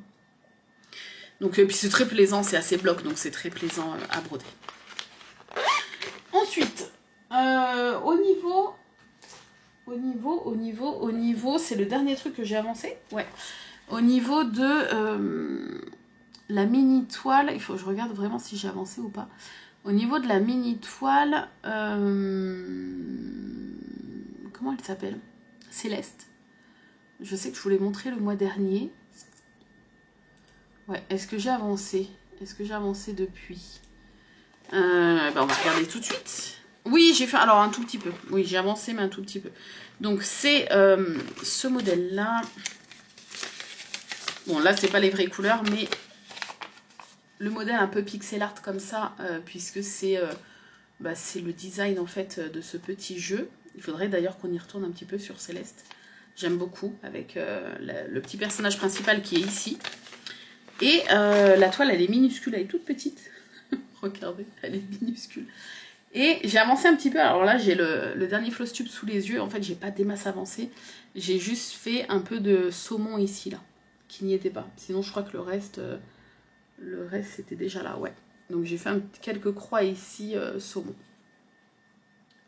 Donc, puis c'est très plaisant, c'est assez bloc, donc c'est très plaisant à broder. Ensuite, au niveau, c'est le dernier truc que j'ai avancé. Ouais. Au niveau de la mini toile, il faut que je regarde vraiment si j'ai avancé ou pas. Au niveau de la mini toile, comment elle s'appelle? Céleste. Je sais que je vous l'ai montré le mois dernier. Ouais, est-ce que j'ai avancé? Est-ce que j'ai avancé depuis? Ben on va regarder tout de suite. Oui, j'ai fait alors un tout petit peu. Oui, j'ai avancé, mais un tout petit peu. Donc c'est ce modèle-là. Bon, là, c'est pas les vraies couleurs, mais le modèle un peu pixel art comme ça, puisque c'est le design en fait de ce petit jeu. Il faudrait d'ailleurs qu'on y retourne un petit peu sur Céleste. J'aime beaucoup, avec le petit personnage principal qui est ici. Et la toile, elle est minuscule, elle est toute petite. Regardez, elle est minuscule. Et j'ai avancé un petit peu. Alors là, j'ai le dernier floss tube sous les yeux. En fait, j'ai pas des masses avancées. J'ai juste fait un peu de saumon ici, là, qui n'y était pas. Sinon, je crois que le reste c'était déjà là, ouais. Donc, j'ai fait quelques croix ici, saumon.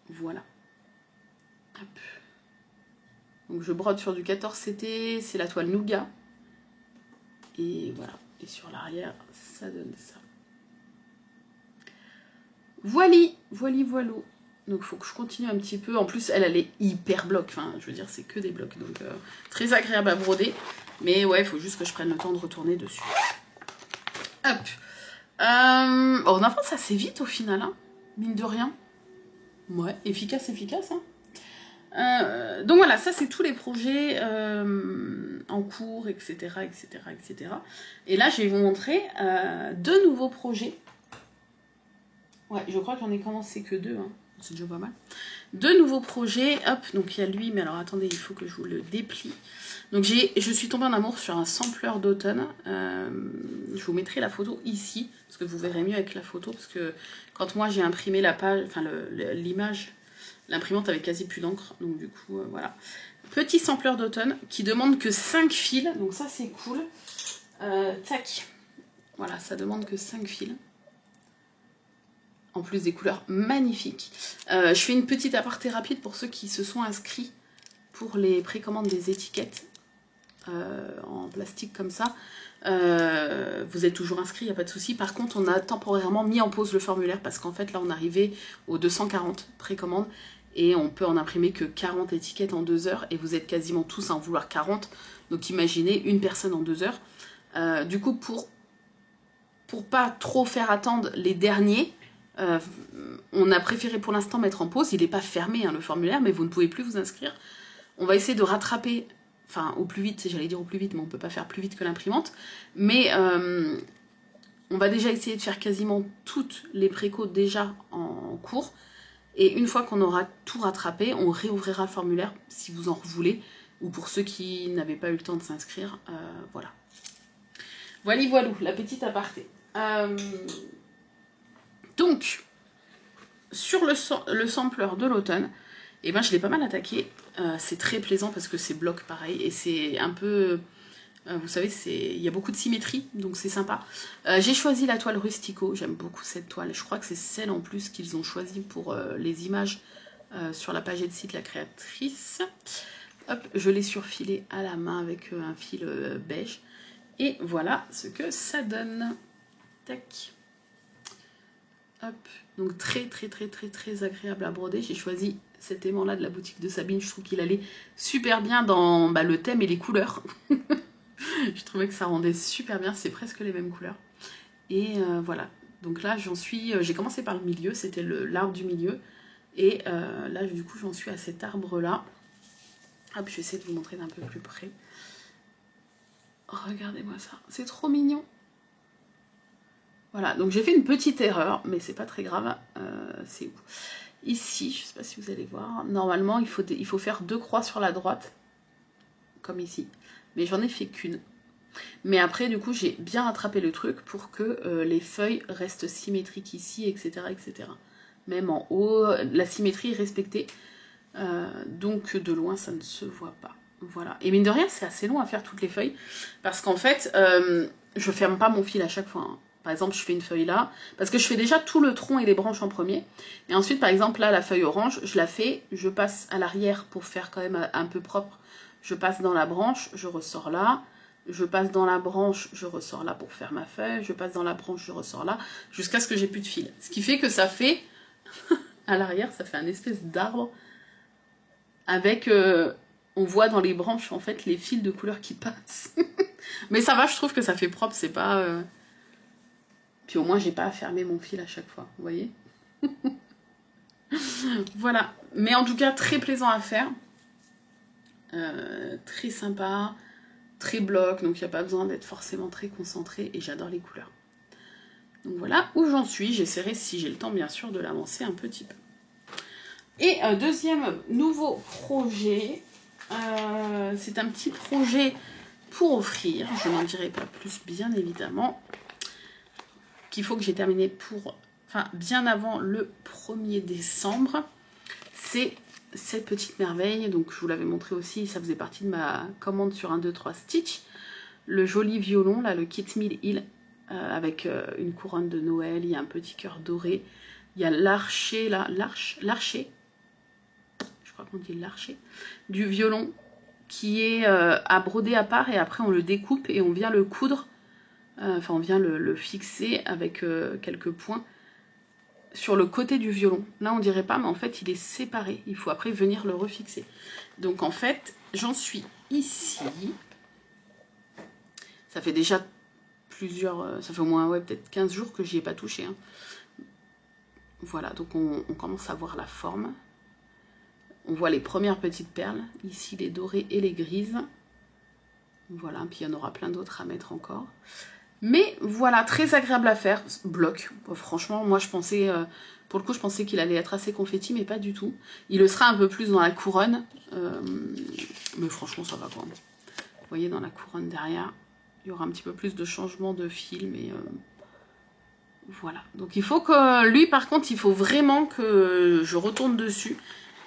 Voilà. Hop. Donc, je brode sur du 14 CT. C'est la toile Nougat. Et voilà. Et sur l'arrière, ça donne ça. Voili. Donc il faut que je continue un petit peu. En plus, elle est hyper bloc. Enfin, je veux dire, c'est que des blocs. Donc très agréable à broder. Mais ouais, il faut juste que je prenne le temps de retourner dessus. Hop. On avance assez vite au final, hein. Mine de rien. Ouais, efficace, hein. Donc voilà, ça c'est tous les projets en cours, etc. Et là, je vais vous montrer 2 nouveaux projets. Ouais, je crois que j'en ai commencé que 2, hein. C'est déjà pas mal. 2 nouveaux projets, hop, donc il y a lui, mais alors attendez, il faut que je vous le déplie. Donc je suis tombée en amour sur un sampleur d'automne. Je vous mettrai la photo ici, parce que vous verrez mieux avec la photo, parce que quand moi j'ai imprimé la page, enfin l'image, L'imprimante avait quasi plus d'encre, donc du coup, voilà. Petit sampler d'automne qui demande que 5 fils, donc ça c'est cool. Tac, voilà, ça demande que 5 fils. En plus des couleurs magnifiques. Je fais une petite aparté rapide pour ceux qui se sont inscrits pour les précommandes des étiquettes en plastique comme ça. Vous êtes toujours inscrits, il n'y a pas de souci. Par contre, on a temporairement mis en pause le formulaire parce qu'en fait, là, on arrivait aux 240 précommandes et on peut en imprimer que 40 étiquettes en 2 heures et vous êtes quasiment tous à en vouloir 40. Donc, imaginez une personne en 2 heures. Du coup, pour pas trop faire attendre les derniers, on a préféré pour l'instant mettre en pause. Il n'est pas fermé hein, le formulaire, mais vous ne pouvez plus vous inscrire. On va essayer de rattraper, enfin au plus vite, j'allais dire au plus vite, mais on ne peut pas faire plus vite que l'imprimante. Mais on va déjà essayer de faire quasiment toutes les précos déjà en cours. Et une fois qu'on aura tout rattrapé, on réouvrira le formulaire si vous en voulez, ou pour ceux qui n'avaient pas eu le temps de s'inscrire. Voilà. Voilà, la petite aparté. Donc, sur le sampler de l'automne, eh ben, je l'ai pas mal attaqué. C'est très plaisant parce que c'est bloc pareil. Et c'est un peu... vous savez, il y a beaucoup de symétrie, donc c'est sympa. J'ai choisi la toile Rustico. J'aime beaucoup cette toile. Je crois que c'est celle en plus qu'ils ont choisi pour les images sur la page Etsy de la créatrice. Hop, je l'ai surfilé à la main avec un fil beige. Et voilà ce que ça donne. Tac. Hop, donc très agréable à broder. J'ai choisi cet aimant là de la boutique de Sabine. Je trouve qu'il allait super bien dans le thème et les couleurs. Je trouvais que ça rendait super bien, c'est presque les mêmes couleurs. Et voilà, donc là j'en suis, j'ai commencé par le milieu, c'était l'arbre du milieu. Et là du coup j'en suis à cet arbre là. Hop, je vais essayer de vous montrer d'un peu plus près. Regardez-moi ça, c'est trop mignon. Voilà, donc j'ai fait une petite erreur, mais c'est pas très grave. C'est où? Ici, je sais pas si vous allez voir. Normalement, il faut faire 2 croix sur la droite, comme ici. Mais j'en ai fait qu'une. Mais après, du coup, j'ai bien rattrapé le truc pour que les feuilles restent symétriques ici, etc., etc. Même en haut, la symétrie est respectée. Donc de loin, ça ne se voit pas. Voilà. Et mine de rien, c'est assez long à faire toutes les feuilles. Parce qu'en fait, je ferme pas mon fil à chaque fois. Hein. Par exemple, je fais une feuille là, parce que je fais déjà tout le tronc et les branches en premier. Et ensuite, par exemple, là, la feuille orange, je la fais, je passe à l'arrière pour faire quand même un peu propre. Je passe dans la branche, je ressors là. Je passe dans la branche, je ressors là pour faire ma feuille. Je passe dans la branche, je ressors là, jusqu'à ce que j'ai plus de fil. Ce qui fait que ça fait, à l'arrière, ça fait un espèce d'arbre avec... on voit dans les branches, en fait, les fils de couleur qui passent. Mais ça va, je trouve que ça fait propre, c'est pas... Puis au moins, j'ai pas à fermer mon fil à chaque fois, vous voyez. Voilà. Mais en tout cas, très plaisant à faire. Très sympa, très bloc, donc il n'y a pas besoin d'être forcément très concentré. Et j'adore les couleurs. Donc voilà où j'en suis. J'essaierai, si j'ai le temps, bien sûr, de l'avancer un petit peu. Et deuxième nouveau projet... c'est un petit projet pour offrir, je n'en dirai pas plus bien évidemment, qu'il faut que j'ai terminé pour, enfin bien avant le 1er décembre. C'est cette petite merveille, donc je vous l'avais montré aussi, ça faisait partie de ma commande sur 1, 2, 3 Stitch. Le joli violon, là, le Kit Mill Hill, avec une couronne de Noël, il y a un petit cœur doré, il y a l'archer, là, l'archer, je crois qu'on dit l'archer, du violon qui est à broder à part et après on le découpe et on vient le coudre, enfin on vient le fixer avec quelques points sur le côté du violon. Là on dirait pas mais en fait il est séparé, il faut après venir le refixer. Donc en fait j'en suis ici, ça fait déjà plusieurs, ça fait au moins ouais, peut-être 15 jours que j'y ai pas touché. Hein. Voilà, donc on commence à voir la forme. On voit les premières petites perles, ici les dorées et les grises. Voilà, puis il y en aura plein d'autres à mettre encore. Mais voilà, très agréable à faire, bloc. Franchement, moi je pensais, pour le coup je pensais qu'il allait être assez confetti, mais pas du tout. Il le sera un peu plus dans la couronne, mais franchement ça va quoi. Vous voyez dans la couronne derrière, il y aura un petit peu plus de changement de fil, mais voilà. Donc il faut que, lui par contre, il faut vraiment que je retourne dessus.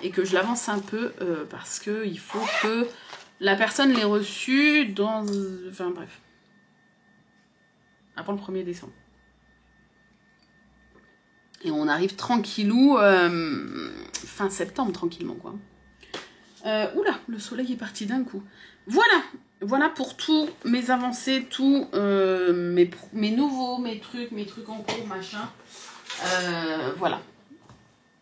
et que je l'avance un peu parce qu'il faut que la personne l'ait reçu dans... Enfin bref. Avant le 1er décembre. Et on arrive tranquillou, fin septembre tranquillement quoi. Oula, le soleil est parti d'un coup. Voilà, voilà pour tous mes avancées, tous mes nouveaux, mes trucs en cours, machin. Voilà.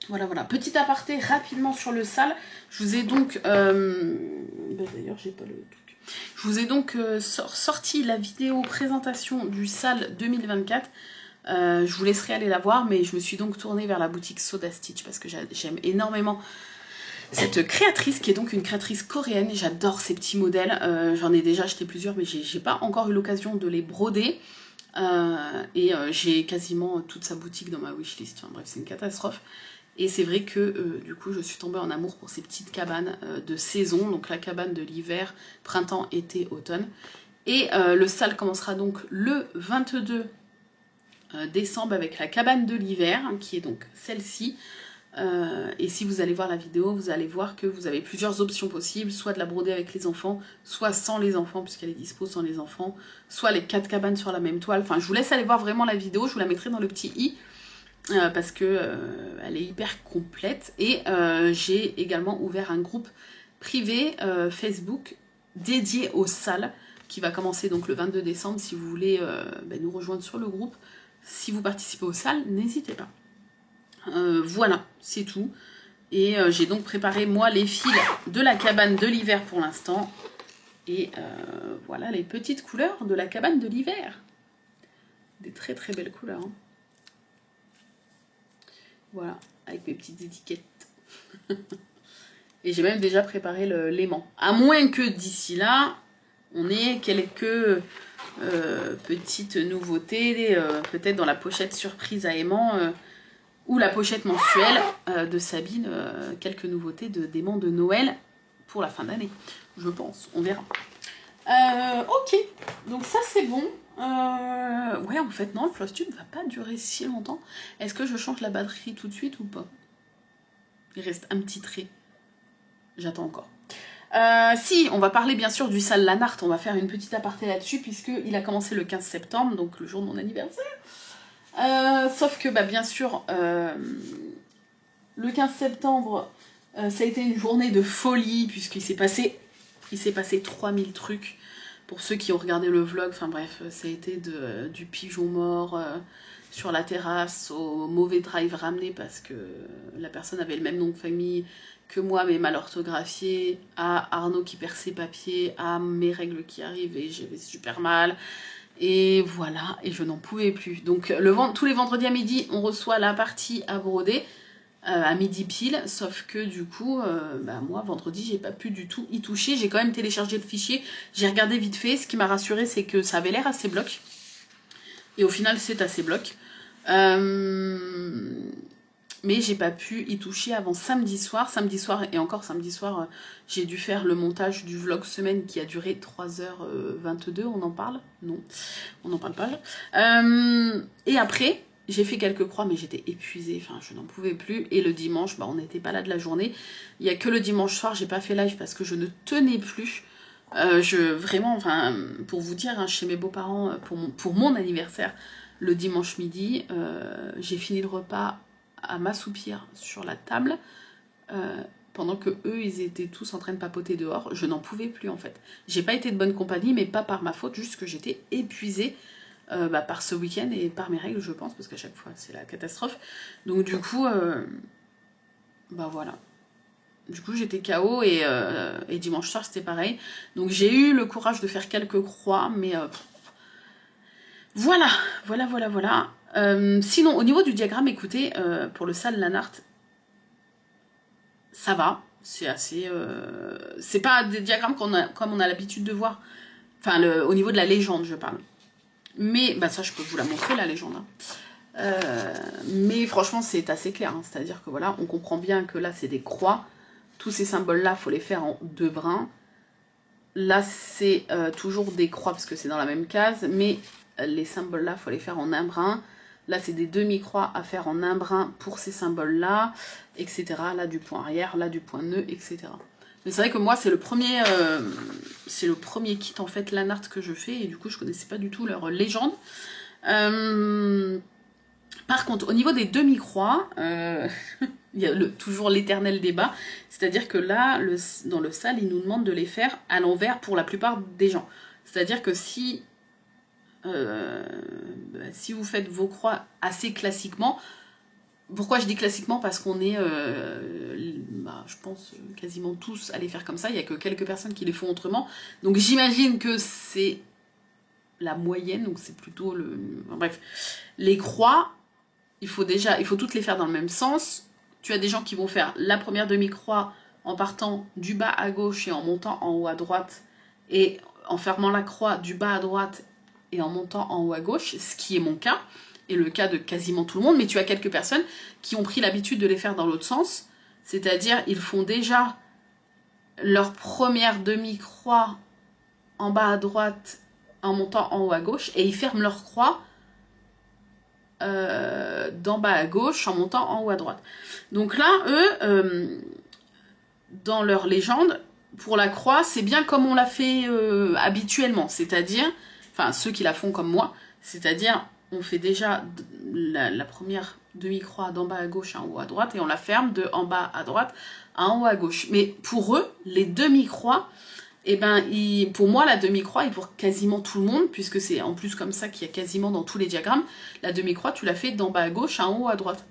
Voilà. Petit aparté rapidement sur le sale. Je vous ai donc... d'ailleurs, j'ai pas le truc. Je vous ai donc sorti la vidéo présentation du sale 2024. Je vous laisserai aller la voir, mais je me suis donc tournée vers la boutique Soda Stitch parce que j'aime énormément cette créatrice qui est donc une créatrice coréenne. J'adore ces petits modèles. J'en ai déjà acheté plusieurs, mais j'ai pas encore eu l'occasion de les broder. J'ai quasiment toute sa boutique dans ma wishlist. Enfin bref, c'est une catastrophe. Et c'est vrai que du coup je suis tombée en amour pour ces petites cabanes de saison, donc la cabane de l'hiver, printemps, été, automne. Et le sale commencera donc le 22 décembre avec la cabane de l'hiver, hein, qui est donc celle-ci. Et si vous allez voir la vidéo, vous allez voir que vous avez plusieurs options possibles, soit de la broder avec les enfants, soit sans les enfants, puisqu'elle est dispo sans les enfants, soit les 4 cabanes sur la même toile. Enfin, je vous laisse aller voir vraiment la vidéo, je vous la mettrai dans le petit i. Parce que elle est hyper complète et j'ai également ouvert un groupe privé Facebook dédié au sale qui va commencer donc le 22 décembre. Si vous voulez nous rejoindre sur le groupe, si vous participez au sale, n'hésitez pas. Voilà, c'est tout. Et j'ai donc préparé moi les fils de la cabane de l'hiver pour l'instant. Et voilà les petites couleurs de la cabane de l'hiver. Des très très belles couleurs. Hein. Voilà, avec mes petites étiquettes. Et j'ai même déjà préparé l'aimant. À moins que d'ici là, on ait quelques petites nouveautés, peut-être dans la pochette surprise à aimant ou la pochette mensuelle de Sabine, quelques nouveautés d'aimant de Noël pour la fin d'année. Je pense, on verra. Ok, donc ça c'est bon. Ouais, en fait, non, le floss tube va pas durer si longtemps. Est-ce que je change la batterie tout de suite ou pas? Il reste un petit trait. J'attends encore. Si, on va parler bien sûr du sale Lanart. On va faire une petite aparté là-dessus, puisqu'il a commencé le 15 septembre, donc le jour de mon anniversaire. Sauf que, bien sûr, le 15 septembre, ça a été une journée de folie, puisqu'il s'est passé 3000 trucs. Pour ceux qui ont regardé le vlog, enfin bref, ça a été du pigeon mort sur la terrasse au mauvais drive ramené parce que la personne avait le même nom de famille que moi mais mal orthographié, à Arnaud qui perd ses papiers, à mes règles qui arrivent et j'avais super mal. Et voilà, et je n'en pouvais plus. Donc tous les vendredis à midi, on reçoit la partie à broder. À midi pile, sauf que du coup, moi vendredi j'ai pas pu du tout y toucher, j'ai quand même téléchargé le fichier, j'ai regardé vite fait, ce qui m'a rassuré c'est que ça avait l'air assez bloc, et au final c'est assez bloc, mais j'ai pas pu y toucher avant samedi soir, et encore samedi soir, j'ai dû faire le montage du vlog semaine qui a duré 3h22, on en parle? Non, on n'en parle pas. Et après, j'ai fait quelques croix, mais j'étais épuisée, enfin je n'en pouvais plus. Et le dimanche, on n'était pas là de la journée. Il n'y a que le dimanche soir, j'ai pas fait live parce que je ne tenais plus. Vraiment, enfin, pour vous dire, hein, chez mes beaux-parents, pour mon anniversaire, le dimanche midi, j'ai fini le repas à m'assoupir sur la table, pendant que eux, ils étaient tous en train de papoter dehors. Je n'en pouvais plus en fait. J'ai pas été de bonne compagnie, mais pas par ma faute, juste que j'étais épuisée. Par ce week-end et par mes règles, je pense, parce qu'à chaque fois c'est la catastrophe. Donc du coup, voilà. Du coup j'étais KO et dimanche soir c'était pareil. Donc j'ai eu le courage de faire quelques croix, mais voilà. Sinon au niveau du diagramme, écoutez, pour le sale Lanart, ça va. C'est assez... c'est pas des diagrammes comme on a l'habitude de voir. Enfin, au niveau de la légende, je parle. Mais, ça je peux vous la montrer la légende. Hein. Mais franchement c'est assez clair, hein. C'est-à-dire que voilà, on comprend bien que là c'est des croix. Tous ces symboles là, faut les faire en 2 brins. Là c'est toujours des croix parce que c'est dans la même case, mais les symboles là, faut les faire en 1 brin. Là, c'est des demi-croix à faire en un brin pour ces symboles-là, etc. Là, du point arrière, là, du point nœud, etc. Mais c'est vrai que moi, c'est le premier kit, en fait, Lanart que je fais. Et du coup, je connaissais pas du tout leur légende. Par contre, au niveau des demi-croix, il y a toujours l'éternel débat. C'est-à-dire que là, dans le sale, ils nous demandent de les faire à l'envers pour la plupart des gens. C'est-à-dire que si vous faites vos croix assez classiquement, pourquoi je dis classiquement? Parce qu'on est, je pense, quasiment tous à les faire comme ça. Il n'y a que quelques personnes qui les font autrement. Donc j'imagine que c'est la moyenne, donc c'est plutôt le... Bref, les croix, il faut toutes les faire dans le même sens. Tu as des gens qui vont faire la première demi-croix en partant du bas à gauche et en montant en haut à droite, et en fermant la croix du bas à droite et en montant en haut à gauche, ce qui est mon cas, et le cas de quasiment tout le monde, mais tu as quelques personnes qui ont pris l'habitude de les faire dans l'autre sens, c'est-à-dire ils font déjà leur première demi-croix en bas à droite en montant en haut à gauche, et ils ferment leur croix d'en bas à gauche en montant en haut à droite. Donc là, eux, dans leur légende, pour la croix, c'est bien comme on l'a fait habituellement, c'est-à-dire, enfin ceux qui la font comme moi, c'est-à-dire on fait déjà la première demi-croix d'en bas à gauche à en haut à droite et on la ferme de en bas à droite à en haut à gauche. Mais pour eux, les demi-croix, eh ben, pour moi, la demi-croix, et pour quasiment tout le monde, puisque c'est en plus comme ça qu'il y a quasiment dans tous les diagrammes, la demi-croix, tu la fais d'en bas à gauche à en haut à droite.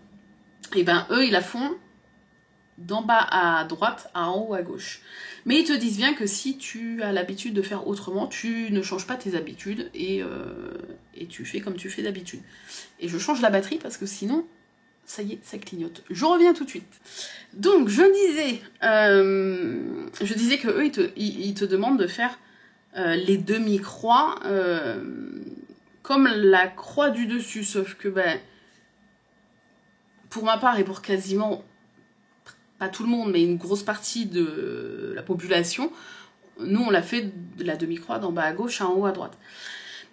Et ben, eux, ils la font d'en bas à droite à en haut à gauche. Mais ils te disent bien que si tu as l'habitude de faire autrement, tu ne changes pas tes habitudes et tu fais comme tu fais d'habitude. Et je change la batterie parce que sinon, ça y est, ça clignote. Je reviens tout de suite. Donc, je disais que eux, ils te demandent de faire les demi-croix comme la croix du dessus, sauf que, ben, pour ma part et pour quasiment, pas tout le monde, mais une grosse partie de la population, nous, on l'a fait de la demi-croix d'en bas à gauche à en haut à droite.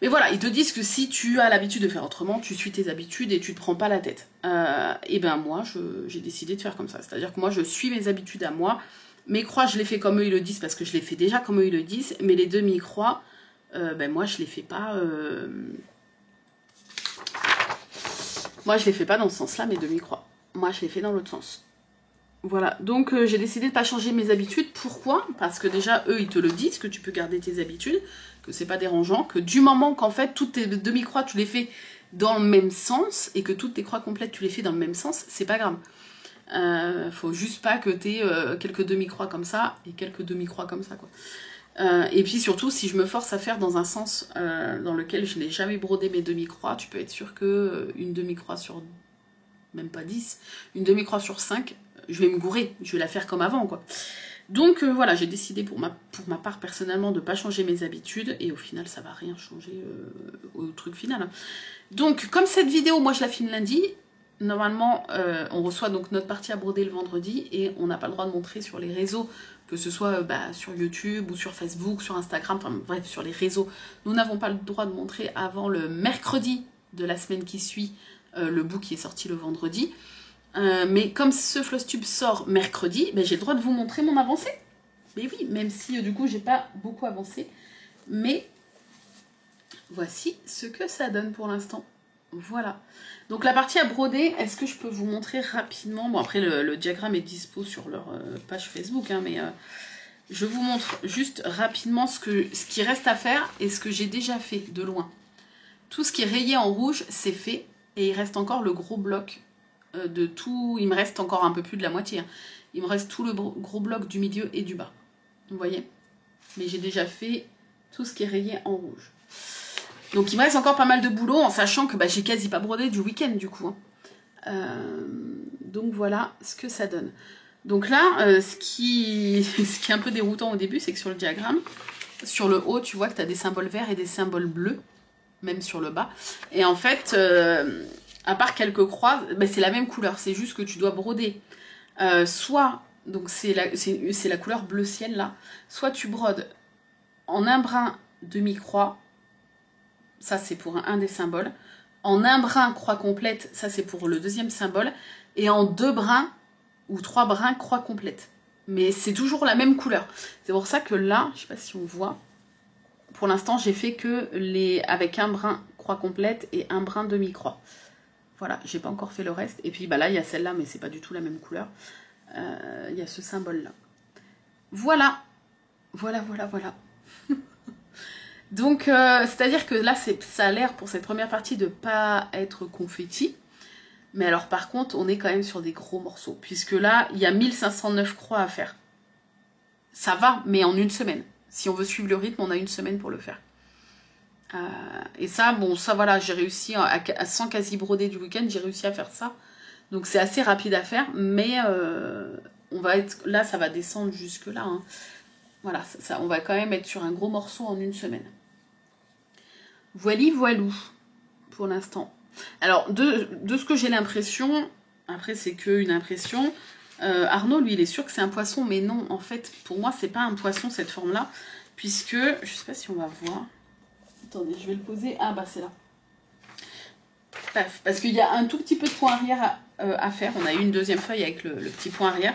Mais voilà, ils te disent que si tu as l'habitude de faire autrement, tu suis tes habitudes et tu te prends pas la tête. Et ben moi, j'ai décidé de faire comme ça. C'est-à-dire que moi, je suis mes habitudes à moi. Mes croix, je les fais comme eux, ils le disent, parce que je les fais déjà comme eux, ils le disent. Mais les demi-croix, ben moi, je les fais pas... Moi, je les fais pas dans ce sens-là, mes demi-croix. Moi, je les fais dans l'autre sens. Voilà, donc j'ai décidé de ne pas changer mes habitudes. Pourquoi? Parce que déjà, eux, ils te le disent, que tu peux garder tes habitudes, que c'est pas dérangeant, que du moment qu'en fait, toutes tes demi-croix, tu les fais dans le même sens, et que toutes tes croix complètes, tu les fais dans le même sens, c'est pas grave. Faut juste pas que tu aies quelques demi-croix comme ça, et quelques demi-croix comme ça, quoi. Et puis surtout, si je me force à faire dans un sens dans lequel je n'ai jamais brodé mes demi-croix, tu peux être sûr que une demi-croix sur... même pas 10, une demi-croix sur 5, je vais me gourer, je vais la faire comme avant, quoi. Donc voilà, j'ai décidé pour ma part personnellement de ne pas changer mes habitudes, et au final ça va rien changer au truc final. Hein. Donc comme cette vidéo, moi je la filme lundi, normalement on reçoit donc notre partie à broder le vendredi, et on n'a pas le droit de montrer sur les réseaux, que ce soit sur YouTube ou sur Facebook, sur Instagram, enfin bref, sur les réseaux. Nous n'avons pas le droit de montrer avant le mercredi de la semaine qui suit le book qui est sorti le vendredi. Mais comme ce Flosstube sort mercredi, ben, j'ai le droit de vous montrer mon avancée. Mais oui, même si du coup j'ai pas beaucoup avancé. Mais voici ce que ça donne pour l'instant. Voilà. Donc la partie à broder, est-ce que je peux vous montrer rapidement? Bon après le diagramme est dispo sur leur page Facebook, hein, mais je vous montre juste rapidement ce qui reste à faire et ce que j'ai déjà fait de loin. Tout ce qui est rayé en rouge, c'est fait. Et il reste encore le gros bloc de tout, il me reste encore un peu plus de la moitié. Hein. Il me reste tout le gros bloc du milieu et du bas. Vous voyez? Mais j'ai déjà fait tout ce qui est rayé en rouge. Donc il me reste encore pas mal de boulot, en sachant que j'ai quasi pas brodé du week-end du coup. Hein. Donc voilà ce que ça donne. Donc là, ce qui est un peu déroutant au début, c'est que sur le diagramme, sur le haut, tu vois que tu as des symboles verts et des symboles bleus, même sur le bas. Et en fait... à part quelques croix, c'est la même couleur, c'est juste que tu dois broder. Soit, donc c'est la couleur bleu ciel là, soit tu brodes en un brin demi-croix, ça c'est pour un des symboles, en un brin croix complète, ça c'est pour le deuxième symbole, et en 2 brins ou 3 brins croix complète. Mais c'est toujours la même couleur. C'est pour ça que là, je sais pas si on voit, pour l'instant j'ai fait que avec un brin croix complète et un brin demi-croix. Voilà, j'ai pas encore fait le reste. Et puis bah là il y a celle-là, mais c'est pas du tout la même couleur. Il y a ce symbole-là. Voilà. Voilà. Donc, c'est-à-dire que là, ça a l'air pour cette première partie de pas être confetti. Mais alors, par contre, on est quand même sur des gros morceaux. Puisque là, il y a 1509 croix à faire. Ça va, mais en une semaine. Si on veut suivre le rythme, on a une semaine pour le faire. Et ça, bon, ça voilà, j'ai réussi, sans quasi broder du week-end, j'ai réussi à faire ça. Donc, c'est assez rapide à faire. Mais on va être là, ça va descendre jusque là. Hein. Voilà, on va quand même être sur un gros morceau en une semaine. Voilou, pour l'instant. Alors, de ce que j'ai l'impression, après c'est qu'une impression, Arnaud, lui, il est sûr que c'est un poisson, mais non, en fait, pour moi, c'est pas un poisson, cette forme-là, puisque, je sais pas si on va voir, attendez, je vais le poser, ah bah c'est là. Paf, parce qu'il y a un tout petit peu de point arrière à faire, on a eu une deuxième feuille avec le petit point arrière,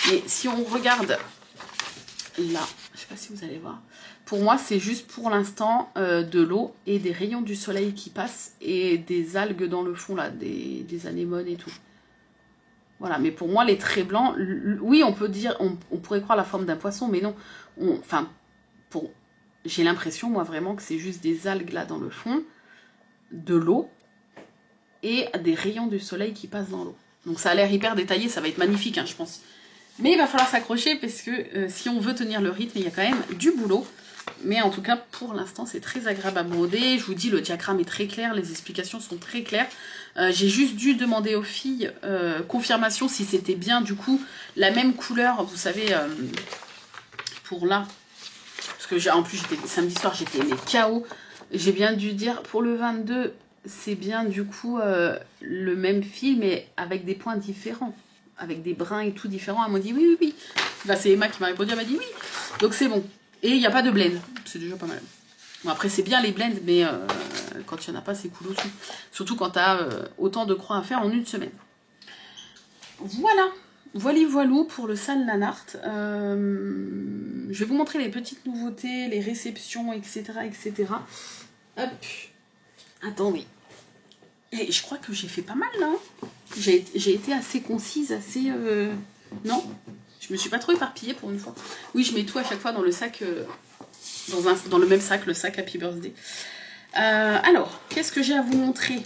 mais si on regarde là, je sais pas si vous allez voir, pour moi c'est juste pour l'instant de l'eau et des rayons du soleil qui passent et des algues dans le fond là, des anémones et tout. Voilà, mais pour moi les traits blancs, oui on peut dire, on pourrait croire la forme d'un poisson, mais non, j'ai l'impression moi vraiment que c'est juste des algues là dans le fond, de l'eau et des rayons du soleil qui passent dans l'eau. Donc ça a l'air hyper détaillé, ça va être magnifique hein, je pense. Mais il va falloir s'accrocher parce que si on veut tenir le rythme, il y a quand même du boulot. Mais en tout cas, pour l'instant, c'est très agréable à broder. Je vous dis, le diagramme est très clair, les explications sont très claires. J'ai juste dû demander aux filles confirmation si c'était bien, du coup, la même couleur, vous savez, pour là. Parce que en plus, samedi soir, j'étais KO. J'ai bien dû dire, pour le 22, c'est bien, du coup, le même fil, mais avec des points différents. Avec des brins et tout différents. Elle m'a dit oui. Bah, c'est Emma qui m'a répondu, elle m'a dit oui. Donc c'est bon. Et il n'y a pas de blend. C'est déjà pas mal. Bon, après, c'est bien les blends, mais quand il n'y en a pas, c'est cool aussi. Surtout quand tu as autant de croix à faire en une semaine. Voilà. Voilou pour le Sal Nanart. Je vais vous montrer les petites nouveautés, les réceptions, etc. Hop. Attendez. Et je crois que j'ai fait pas mal là. J'ai été assez concise, assez... Non, je me suis pas trop éparpillée pour une fois. Oui, je mets tout à chaque fois dans le sac, dans le même sac, le sac Happy Birthday. Alors, qu'est-ce que j'ai à vous montrer?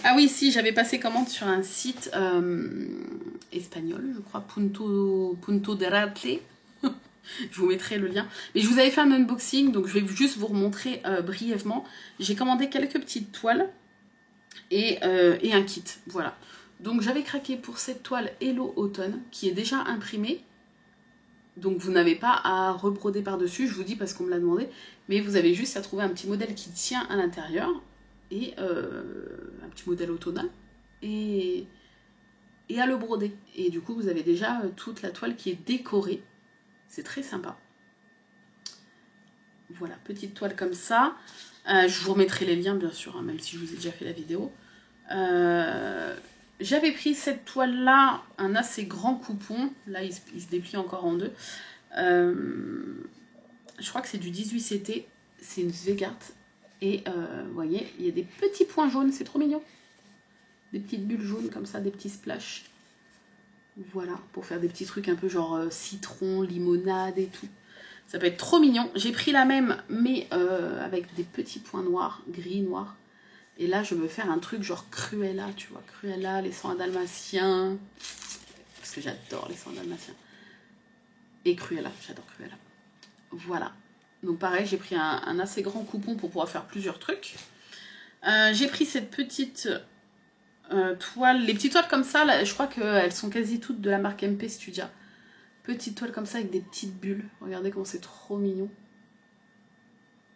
Ah oui, si, j'avais passé commande sur un site espagnol, je crois, Punto de Rarte. Je vous mettrai le lien. Mais je vous avais fait un unboxing, donc je vais juste vous remontrer brièvement. J'ai commandé quelques petites toiles. Et un kit, voilà. Donc j'avais craqué pour cette toile Hello Automne qui est déjà imprimée. Donc vous n'avez pas à rebroder par-dessus, je vous dis parce qu'on me l'a demandé. Mais vous avez juste à trouver un petit modèle qui tient à l'intérieur. Et un petit modèle automnal. Et à le broder. Et du coup vous avez déjà toute la toile qui est décorée. C'est très sympa. Voilà, petite toile comme ça. Je vous remettrai les liens bien sûr, hein, même si je vous ai déjà fait la vidéo. J'avais pris cette toile là, un assez grand coupon, là il se déplie encore en deux. Je crois que c'est du 18CT, c'est une Svegart. Et vous voyez, il y a des petits points jaunes, c'est trop mignon. Des petites bulles jaunes comme ça, des petits splashs. Voilà, pour faire des petits trucs un peu genre citron, limonade et tout. Ça peut être trop mignon. J'ai pris la même, mais avec des petits points noirs, gris, noirs. Et là, je veux faire un truc genre Cruella, tu vois. Cruella, les 101 dalmatiens. Parce que j'adore les 101 dalmatiens. Et Cruella, j'adore Cruella. Voilà. Donc pareil, j'ai pris un assez grand coupon pour pouvoir faire plusieurs trucs. J'ai pris cette petite toile. Les petites toiles comme ça, là, je crois qu'elles sont quasi toutes de la marque MP Studia. Petite toile comme ça avec des petites bulles. Regardez comment c'est trop mignon.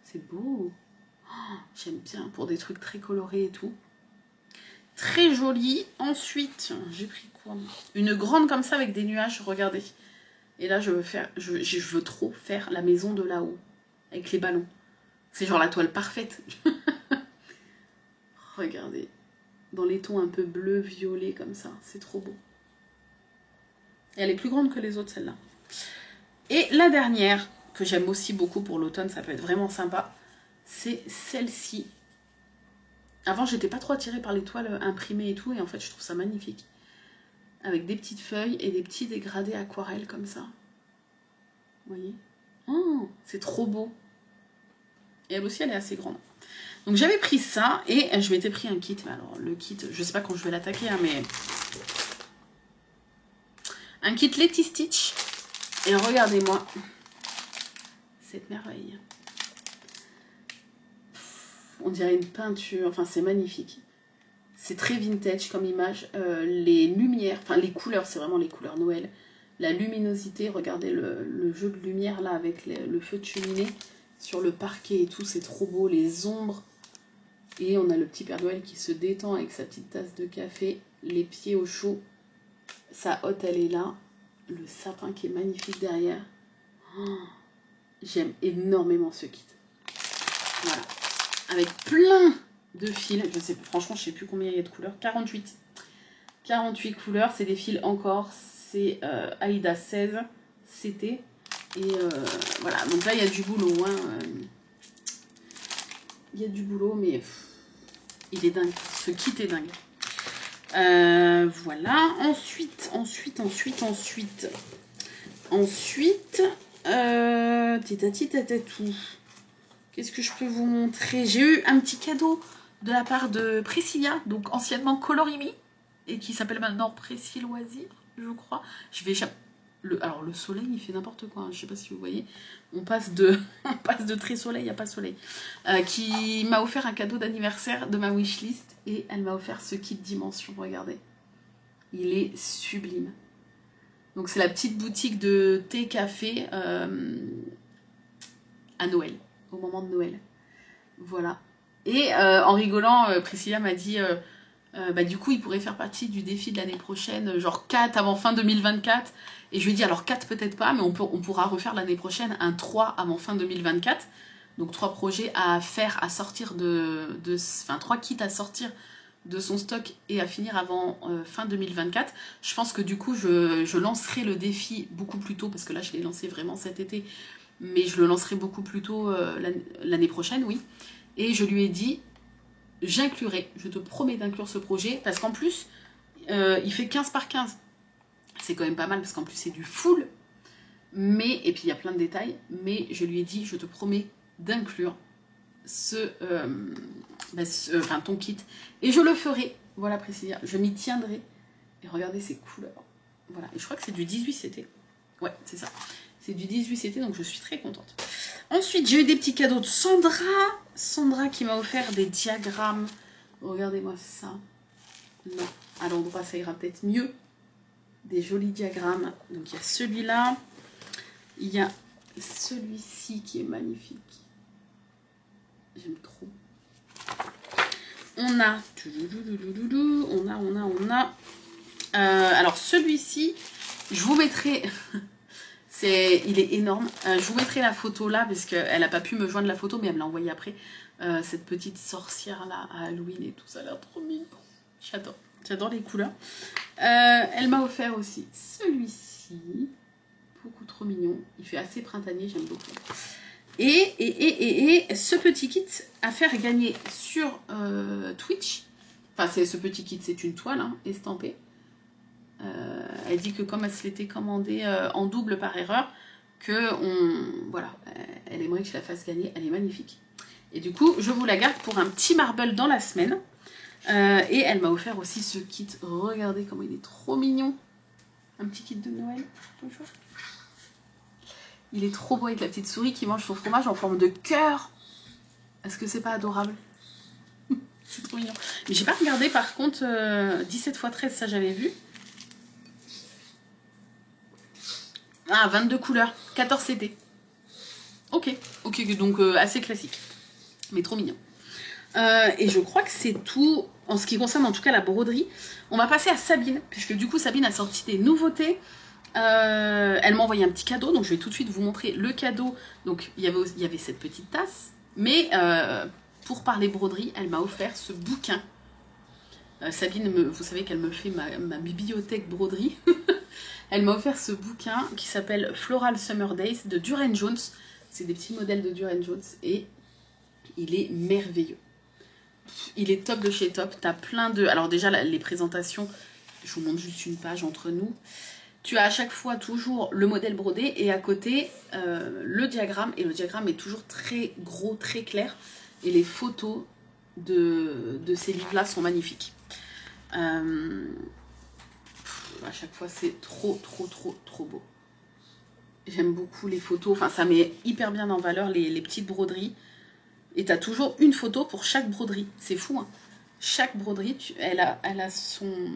C'est beau. Oh, j'aime bien pour des trucs très colorés et tout. Très joli. Ensuite, j'ai pris quoi? Une grande comme ça avec des nuages, regardez. Et là, je veux trop faire la maison de là-haut. Avec les ballons. C'est genre la toile parfaite. Regardez. Dans les tons un peu bleu, violet, comme ça. C'est trop beau. Et elle est plus grande que les autres, celle-là. Et la dernière, que j'aime aussi beaucoup pour l'automne, ça peut être vraiment sympa, c'est celle-ci. Avant, j'étais pas trop attirée par les toiles imprimées et tout, et en fait, je trouve ça magnifique. Avec des petites feuilles et des petits dégradés aquarelles comme ça. Vous voyez? Oh, c'est trop beau. Et elle aussi, elle est assez grande. Donc j'avais pris ça, et je m'étais pris un kit. Mais alors, le kit, je sais pas quand je vais l'attaquer, hein, mais... Un kit Letty Stitch. Et regardez-moi cette merveille. On dirait une peinture, enfin c'est magnifique. C'est très vintage comme image. Les lumières, enfin les couleurs, c'est vraiment les couleurs Noël. La luminosité, regardez le jeu de lumière là avec le feu de cheminée sur le parquet et tout, c'est trop beau. Les ombres. Et on a le petit Père Noël qui se détend avec sa petite tasse de café, les pieds au chaud. Sa hotte, elle est là. Le sapin qui est magnifique derrière. Oh, j'aime énormément ce kit. Voilà. Avec plein de fils. Je sais, franchement, je ne sais plus combien il y a de couleurs. 48. 48 couleurs. C'est des fils encore. C'est Aïda 16 CT. Et voilà. Donc là, il y a du boulot. Hein. Il y a du boulot, mais il est dingue. Ce kit est dingue. Voilà. Ensuite, titati-tatatou. Qu'est-ce que je peux vous montrer? J'ai eu un petit cadeau de la part de Priscilla, donc anciennement Colorimi, et qui s'appelle maintenant Précis Loisirs, je crois. Je vais alors le soleil, il fait n'importe quoi, hein, je sais pas si vous voyez. On passe de très soleil à pas soleil. Qui m'a offert un cadeau d'anniversaire de ma wishlist, et elle m'a offert ce kit Dimension, regardez. Il est sublime. Donc c'est la petite boutique de thé café à Noël, au moment de Noël. Voilà. Et en rigolant, Priscilla m'a dit bah, du coup il pourrait faire partie du défi de l'année prochaine, genre 4 avant fin 2024. Et je lui ai dit alors 4 peut-être pas, mais on pourra refaire l'année prochaine un 3 avant fin 2024. Donc 3 projets à faire, à sortir enfin 3 kits à sortir de son stock et à finir avant fin 2024. Je pense que du coup je lancerai le défi beaucoup plus tôt, parce que là je l'ai lancé vraiment cet été, mais je le lancerai beaucoup plus tôt l'année prochaine, oui. Et je lui ai dit, j'inclurai, je te promets d'inclure ce projet, parce qu'en plus il fait 15 par 15. C'est quand même pas mal, parce qu'en plus c'est du full, mais, et puis il y a plein de détails, mais je lui ai dit, je te promets d'inclure enfin ton kit, et je le ferai. Voilà Priscilla, je m'y tiendrai. Et regardez ces couleurs. Voilà, et je crois que c'est du 18 CT. Ouais, c'est ça. C'est du 18 CT, donc je suis très contente. Ensuite, j'ai eu des petits cadeaux de Sandra. Sandra qui m'a offert des diagrammes. Regardez-moi ça. Non, à l'endroit, ça ira peut-être mieux. Des jolis diagrammes. Donc il y a celui-là. Il y a celui-ci qui est magnifique. J'aime trop. On a... alors celui-ci, je vous mettrai... il est énorme. Je vous mettrai la photo là, parce qu'elle n'a pas pu me joindre la photo, mais elle me l'a envoyée après. Cette petite sorcière là à Halloween et tout, ça a l'air trop mignon. J'adore les couleurs. Elle m'a offert aussi celui-ci. Beaucoup trop mignon. Il fait assez printanier, j'aime beaucoup. Et ce petit kit à faire gagner sur Twitch. Enfin, ce petit kit, c'est une toile hein, estampée. Elle dit que comme elle se l'était commandée en double par erreur, voilà, elle aimerait que je la fasse gagner. Elle est magnifique. Et du coup, je vous la garde pour un petit marble dans la semaine. Et elle m'a offert aussi ce kit. Regardez comment il est trop mignon. Un petit kit de Noël. Bonjour. Il est trop beau avec la petite souris qui mange son fromage en forme de cœur. Est-ce que c'est pas adorable? C'est trop mignon. Mais j'ai pas regardé par contre 17 x 13, ça j'avais vu. Ah, 22 couleurs, 14 CT. Ok, donc assez classique. Mais trop mignon. Et je crois que c'est tout en ce qui concerne en tout cas la broderie. On va passer à Sabine, puisque du coup Sabine a sorti des nouveautés. Elle m'a envoyé un petit cadeau, donc je vais tout de suite vous montrer le cadeau. Donc il y avait cette petite tasse, mais pour parler broderie, elle m'a offert ce bouquin. Sabine, vous savez qu'elle me fait ma bibliothèque broderie. Elle m'a offert ce bouquin qui s'appelle Floral Summer Days de Durand Jones. C'est des petits modèles de Durand Jones et il est merveilleux. Il est top de chez top. T'as plein de... Alors déjà, les présentations, je vous montre juste une page entre nous. Tu as à chaque fois toujours le modèle brodé et à côté le diagramme. Et le diagramme est toujours très gros, très clair. Et les photos de ces livres-là sont magnifiques. À chaque fois, c'est trop beau. J'aime beaucoup les photos. Enfin, ça met hyper bien en valeur les petites broderies. Et tu as toujours une photo pour chaque broderie. C'est fou, hein. Chaque broderie, elle a son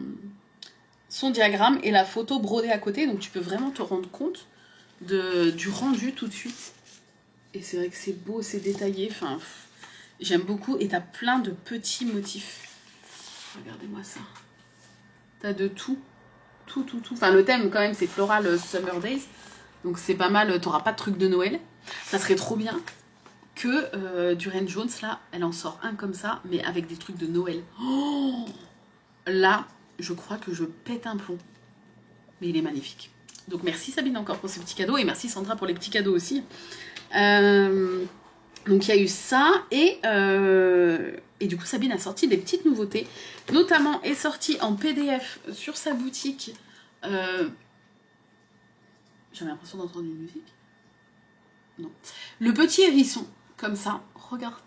diagramme et la photo brodée à côté. Donc, tu peux vraiment te rendre compte du rendu tout de suite. Et c'est vrai que c'est beau, c'est détaillé. Enfin, j'aime beaucoup. Et tu as plein de petits motifs. Regardez-moi ça. Tu as de tout. Tout. Enfin, le thème, quand même, c'est Floral Summer Days. Donc, c'est pas mal. Tu n'auras pas de truc de Noël. Ça serait trop bien que Durand Jones, là, elle en sort un comme ça, mais avec des trucs de Noël. Oh, là, je crois que je pète un plomb. Mais il est magnifique. Donc merci Sabine encore pour ces petits cadeaux, et merci Sandra pour les petits cadeaux aussi. Donc il y a eu ça, et du coup Sabine a sorti des petites nouveautés. Notamment est sortie en PDF sur sa boutique. J'ai l'impression d'entendre une musique. Non. Le petit hérisson. Comme ça, regardez,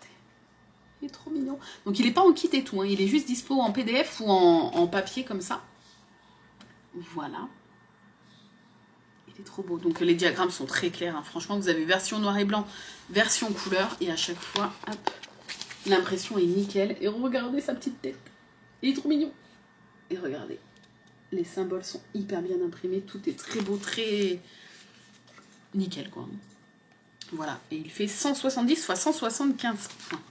il est trop mignon. Donc il n'est pas en kit et tout, hein. Il est juste dispo en PDF ou en papier comme ça. Voilà. Il est trop beau. Donc les diagrammes sont très clairs, hein. Franchement, vous avez version noir et blanc, version couleur. Et à chaque fois, hop, l'impression est nickel. Et regardez sa petite tête. Il est trop mignon. Et regardez, les symboles sont hyper bien imprimés. Tout est très beau, très nickel, quoi. Voilà, et il fait 170 fois 175 points.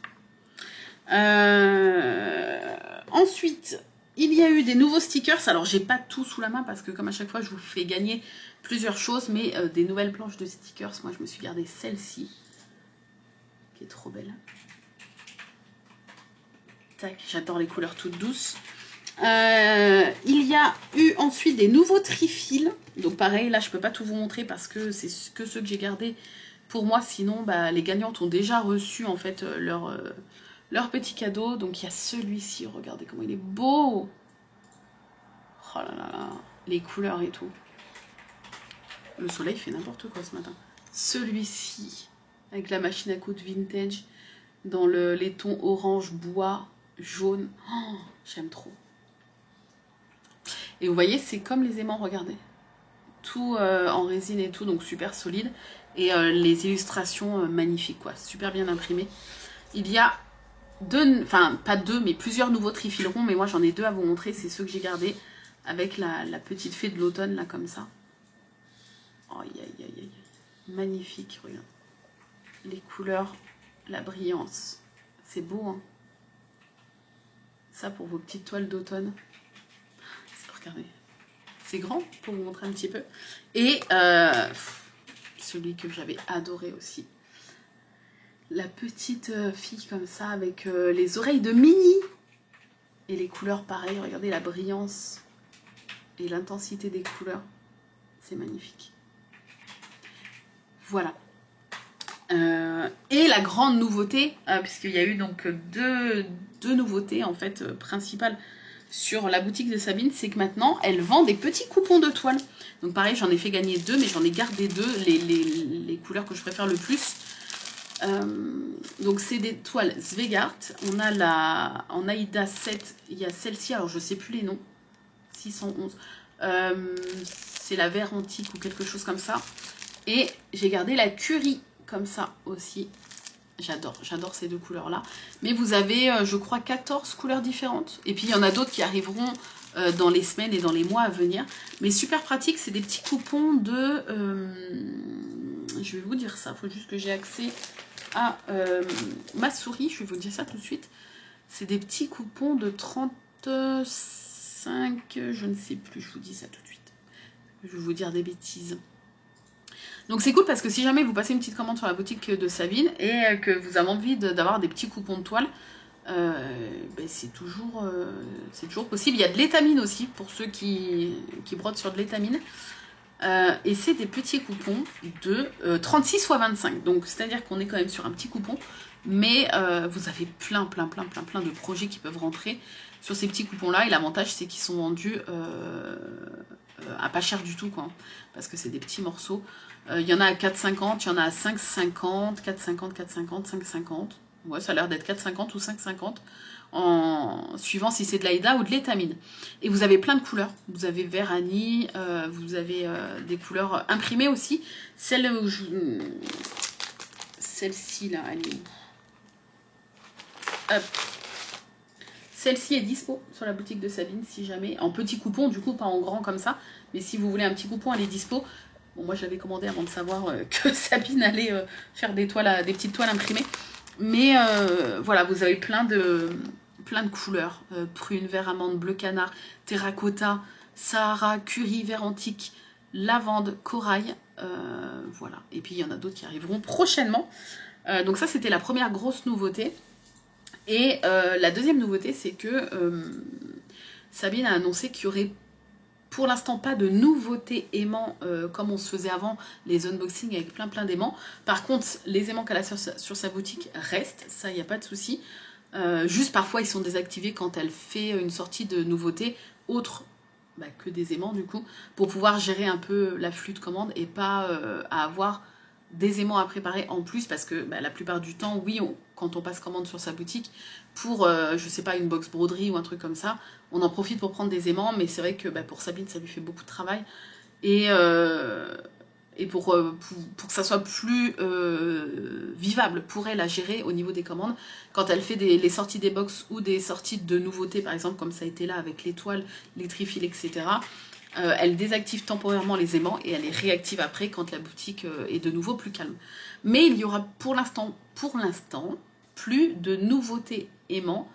Ensuite, il y a eu des nouveaux stickers. Alors, j'ai pas tout sous la main parce que comme à chaque fois, je vous fais gagner plusieurs choses. Mais des nouvelles planches de stickers, moi, je me suis gardé celle-ci, qui est trop belle. Tac, j'adore les couleurs toutes douces. Il y a eu ensuite des nouveaux trifils. Donc pareil, là, je peux pas tout vous montrer parce que c'est que ceux que j'ai gardés pour moi, sinon, bah, les gagnantes ont déjà reçu en fait leur petit cadeau. Donc il y a celui-ci, regardez comment il est beau. Oh là là, les couleurs et tout. Le soleil fait n'importe quoi ce matin. Celui-ci, avec la machine à coudre vintage, dans les tons orange, bois, jaune. Oh, j'aime trop. Et vous voyez, c'est comme les aimants, regardez. Tout en résine et tout, donc super solide. Et les illustrations magnifiques, quoi. Super bien imprimées. Il y a pas deux, mais plusieurs nouveaux trifils ronds. Mais moi, j'en ai deux à vous montrer. C'est ceux que j'ai gardés avec la petite fée de l'automne, là, comme ça. Oh, aïe, aïe, aïe. Magnifique, regarde. Les couleurs, la brillance. C'est beau, hein. Ça, pour vos petites toiles d'automne. Regardez. C'est grand, pour vous montrer un petit peu. Et celui que j'avais adoré aussi. La petite fille comme ça, avec les oreilles de Minnie. Et les couleurs pareilles, regardez la brillance et l'intensité des couleurs. C'est magnifique. Voilà. Et la grande nouveauté, puisqu'il y a eu donc deux nouveautés en fait principales sur la boutique de Sabine, c'est que maintenant elle vend des petits coupons de toile. Donc pareil, j'en ai fait gagner deux, mais j'en ai gardé deux, les couleurs que je préfère le plus. Donc c'est des toiles Svegart. On a en Aïda 7, il y a celle-ci, alors je sais plus les noms. 611. C'est la vert antique ou quelque chose comme ça. Et j'ai gardé la Curie comme ça aussi. J'adore ces deux couleurs-là. Mais vous avez, je crois, 14 couleurs différentes. Et puis, il y en a d'autres qui arriveront dans les semaines et dans les mois à venir. Mais super pratique, c'est des petits coupons de... je vais vous dire ça, il faut juste que j'ai accès à ma souris. Je vais vous dire ça tout de suite. C'est des petits coupons de 35, je ne sais plus, je vous dis ça tout de suite. Je vais vous dire des bêtises. Donc c'est cool parce que si jamais vous passez une petite commande sur la boutique de Sabine et que vous avez envie d'avoir des petits coupons de toile, ben c'est toujours possible. Il y a de l'étamine aussi pour ceux qui brodent sur de l'étamine. Et c'est des petits coupons de 36 x 25. Donc c'est-à-dire qu'on est quand même sur un petit coupon. Mais vous avez plein de projets qui peuvent rentrer sur ces petits coupons-là. Et l'avantage, c'est qu'ils sont vendus à pas cher du tout, quoi. Parce que c'est des petits morceaux. Il y en a à 4,50, il y en a à 5,50, 4,50, 4,50, 5,50. Ouais, ça a l'air d'être 4,50 ou 5,50. En suivant si c'est de l'Aïda ou de l'étamine. Et vous avez plein de couleurs. Vous avez vert Annie, vous avez des couleurs imprimées aussi. Celle-ci là, elle est... Hop. Celle-ci est dispo sur la boutique de Sabine, si jamais. En petit coupon, du coup, pas en grand comme ça. Mais si vous voulez un petit coupon, elle est dispo. Bon, moi, je l'avais commandé avant de savoir que Sabine allait faire des petites toiles imprimées. Mais voilà, vous avez plein de couleurs. Prune, vert, amande, bleu canard, terracotta, Sahara, curry, vert antique, lavande, corail. Voilà. Et puis, il y en a d'autres qui arriveront prochainement. Donc ça, c'était la première grosse nouveauté. Et la deuxième nouveauté, c'est que Sabine a annoncé qu'il y aurait pour l'instant pas de nouveautés aimants comme on se faisait avant, les unboxings avec plein d'aimants. Par contre, les aimants qu'elle a sur sa boutique restent, ça, il n'y a pas de souci. Juste parfois, ils sont désactivés quand elle fait une sortie de nouveautés autres que des aimants, du coup, pour pouvoir gérer un peu l'afflux de commandes et pas à avoir des aimants à préparer en plus, parce que la plupart du temps, oui, quand on passe commande sur sa boutique, pour, je sais pas, une box broderie ou un truc comme ça, on en profite pour prendre des aimants, mais c'est vrai que pour Sabine, ça lui fait beaucoup de travail. Et pour que ça soit plus vivable pour elle à gérer au niveau des commandes, quand elle fait les sorties des box ou des sorties de nouveautés, par exemple, comme ça a été là avec l'étoile, les trifils, etc., elle désactive temporairement les aimants et elle les réactive après quand la boutique est de nouveau plus calme. Mais il y aura pour l'instant, plus de nouveautés aimants.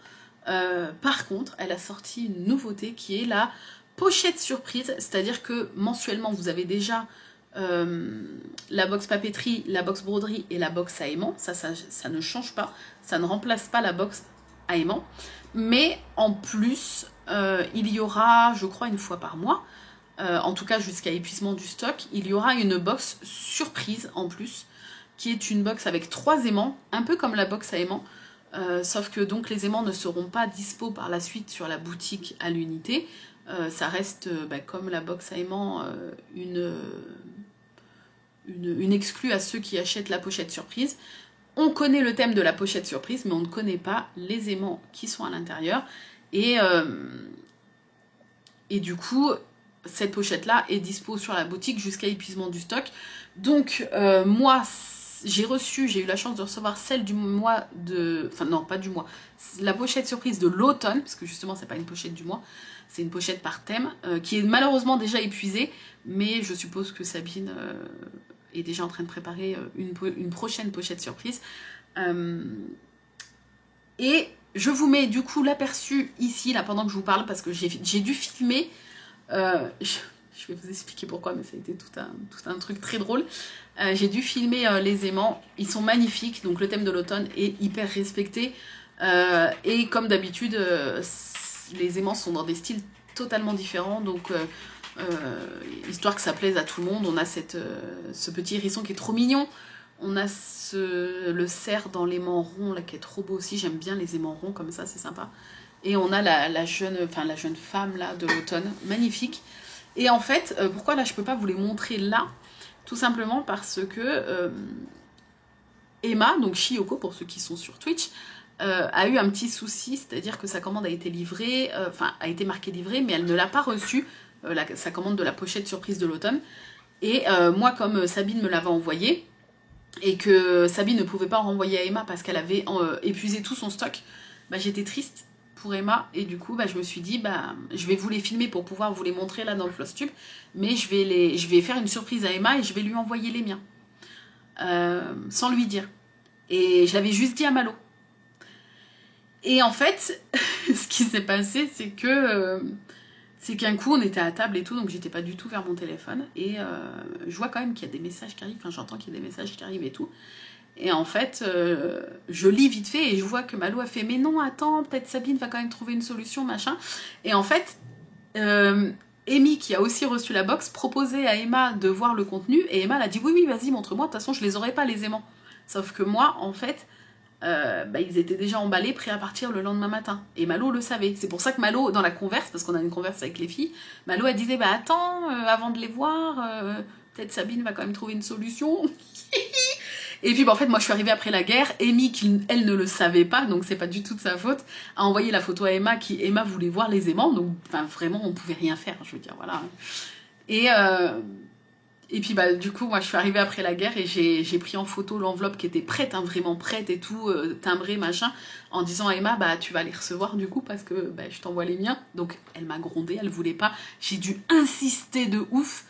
Par contre, elle a sorti une nouveauté qui est la pochette surprise, c'est-à-dire que mensuellement, vous avez déjà la box papeterie, la box broderie et la box à aimants. Ça ne change pas, ça ne remplace pas la box à aimants. Mais en plus, il y aura, je crois, une fois par mois, en tout cas jusqu'à épuisement du stock, il y aura une box surprise en plus, qui est une box avec 3 aimants, un peu comme la box à aimants, sauf que donc les aimants ne seront pas dispo par la suite sur la boutique à l'unité. Ça reste comme la box à aimants une exclue à ceux qui achètent la pochette surprise. On connaît le thème de la pochette surprise, mais on ne connaît pas les aimants qui sont à l'intérieur. Et du coup, cette pochette-là est dispo sur la boutique jusqu'à épuisement du stock. Donc, moi, j'ai eu la chance de recevoir celle du mois de... Enfin, non, pas du mois. La pochette surprise de l'automne, parce que justement, c'est pas une pochette du mois, c'est une pochette par thème, qui est malheureusement déjà épuisée, mais je suppose que Sabine est déjà en train de préparer une prochaine pochette surprise. Et je vous mets du coup l'aperçu ici, là, pendant que je vous parle, parce que j'ai dû filmer... je vais vous expliquer pourquoi, mais ça a été tout un truc très drôle. J'ai dû filmer les aimants, ils sont magnifiques, donc le thème de l'automne est hyper respecté. Et comme d'habitude, les aimants sont dans des styles totalement différents, donc histoire que ça plaise à tout le monde. On a ce petit hérisson qui est trop mignon. On a le cerf dans l'aimant rond là, qui est trop beau aussi. J'aime bien les aimants ronds comme ça, c'est sympa. Et on a la jeune femme là de l'automne, magnifique. Et en fait, pourquoi là je peux pas vous les montrer là? Tout simplement parce que Emma, donc Chiyoko pour ceux qui sont sur Twitch, a eu un petit souci, c'est-à-dire que sa commande a été livrée, a été marquée livrée, mais elle ne l'a pas reçue, sa commande de la pochette surprise de l'automne. Et moi, comme Sabine me l'avait envoyée, et que Sabine ne pouvait pas en renvoyer à Emma parce qu'elle avait épuisé tout son stock, j'étais triste pour Emma, et du coup je me suis dit je vais vous les filmer pour pouvoir vous les montrer là dans le Flosstube, mais je vais faire une surprise à Emma et je vais lui envoyer les miens sans lui dire, et je l'avais juste dit à Malo. Et en fait ce qui s'est passé, c'est que c'est qu'un coup, on était à table et tout, donc j'étais pas du tout vers mon téléphone. Et je vois quand même qu'il y a des messages qui arrivent, enfin j'entends qu'il y a des messages qui arrivent et tout. Et en fait, je lis vite fait et je vois que Malo a fait « Mais non, attends, peut-être Sabine va quand même trouver une solution, machin. » Et en fait, Amy, qui a aussi reçu la box, proposait à Emma de voir le contenu. Et Emma, elle a dit « Oui, oui, vas-y, montre-moi, de toute façon, je les aurais pas, les aimants. » Sauf que moi, en fait... ils étaient déjà emballés, prêts à partir le lendemain matin. Et Malo le savait. C'est pour ça que Malo, dans la converse, parce qu'on a une converse avec les filles, Malo, elle disait, bah attends, avant de les voir, peut-être Sabine va quand même trouver une solution. Et puis, bah, en fait, moi, je suis arrivée après la guerre. Amy, qui, elle, ne le savait pas, donc c'est pas du tout de sa faute, a envoyé la photo à Emma, qui, Emma, voulait voir les aimants. Donc, enfin, vraiment, on pouvait rien faire, je veux dire, voilà. Et puis bah du coup moi je suis arrivée après la guerre et j'ai pris en photo l'enveloppe qui était prête, hein, vraiment prête et tout, timbrée machin, en disant à Emma bah tu vas les recevoir du coup parce que bah, je t'envoie les miens. Donc elle m'a grondée, elle voulait pas, j'ai dû insister de ouf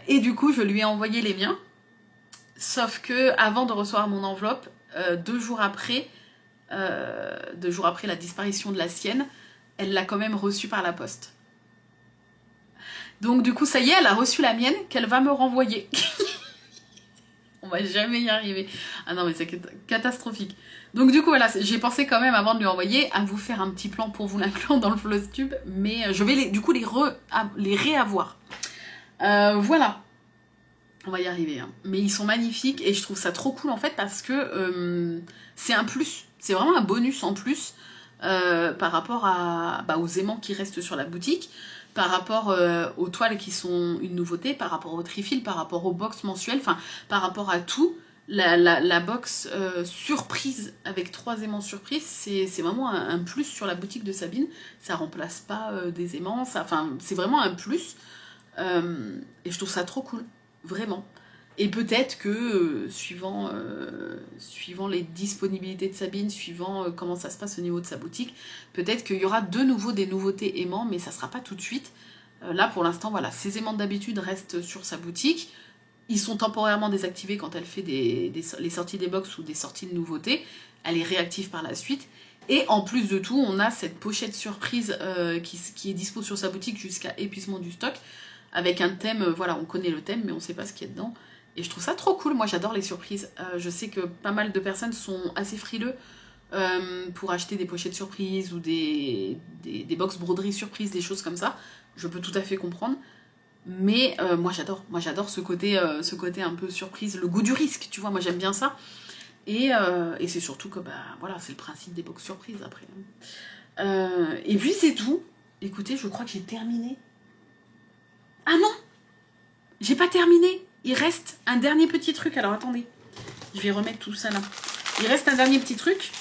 et du coup je lui ai envoyé les miens. Sauf que avant de recevoir mon enveloppe, 2 jours après la disparition de la sienne, elle l'a quand même reçue par la poste. Donc du coup, ça y est, elle a reçu la mienne qu'elle va me renvoyer. On va jamais y arriver. Ah non, mais c'est catastrophique. Donc du coup, voilà, j'ai pensé quand même, avant de lui envoyer, à vous faire un petit plan pour vous l'inclure dans le Flowstube. Mais je vais du coup les réavoir. Voilà. On va y arriver. Hein. Mais ils sont magnifiques et je trouve ça trop cool en fait parce que c'est un plus. C'est vraiment un bonus en plus par rapport aux aimants qui restent sur la boutique. Par rapport aux toiles qui sont une nouveauté, par rapport au trifil, par rapport aux box mensuelles, enfin par rapport à tout, la box surprise avec 3 aimants surprise, c'est vraiment un plus sur la boutique de Sabine. Ça remplace pas des aimants, c'est vraiment un plus. Et je trouve ça trop cool, vraiment. Et peut-être que, suivant les disponibilités de Sabine, suivant comment ça se passe au niveau de sa boutique, peut-être qu'il y aura de nouveau des nouveautés aimants, mais ça sera pas tout de suite. Là, pour l'instant, voilà, ces aimants d'habitude restent sur sa boutique. Ils sont temporairement désactivés quand elle fait les sorties des box ou des sorties de nouveautés. Elle est réactive par la suite. Et en plus de tout, on a cette pochette surprise qui est dispo sur sa boutique jusqu'à épuisement du stock, avec un thème, voilà, on connaît le thème, mais on sait pas ce qu'il y a dedans. Et je trouve ça trop cool, moi j'adore les surprises. Je sais que pas mal de personnes sont assez frileux pour acheter des pochettes surprises ou des box broderies surprises, des choses comme ça. Je peux tout à fait comprendre. Mais moi j'adore ce côté un peu surprise, le goût du risque, tu vois, moi j'aime bien ça. Et c'est surtout que, bah voilà, c'est le principe des box surprises après. Et puis c'est tout. Écoutez, je crois que j'ai terminé. Ah non! J'ai pas terminé! Il reste un dernier petit truc, alors attendez. Je vais remettre tout ça là. Il reste un dernier petit truc,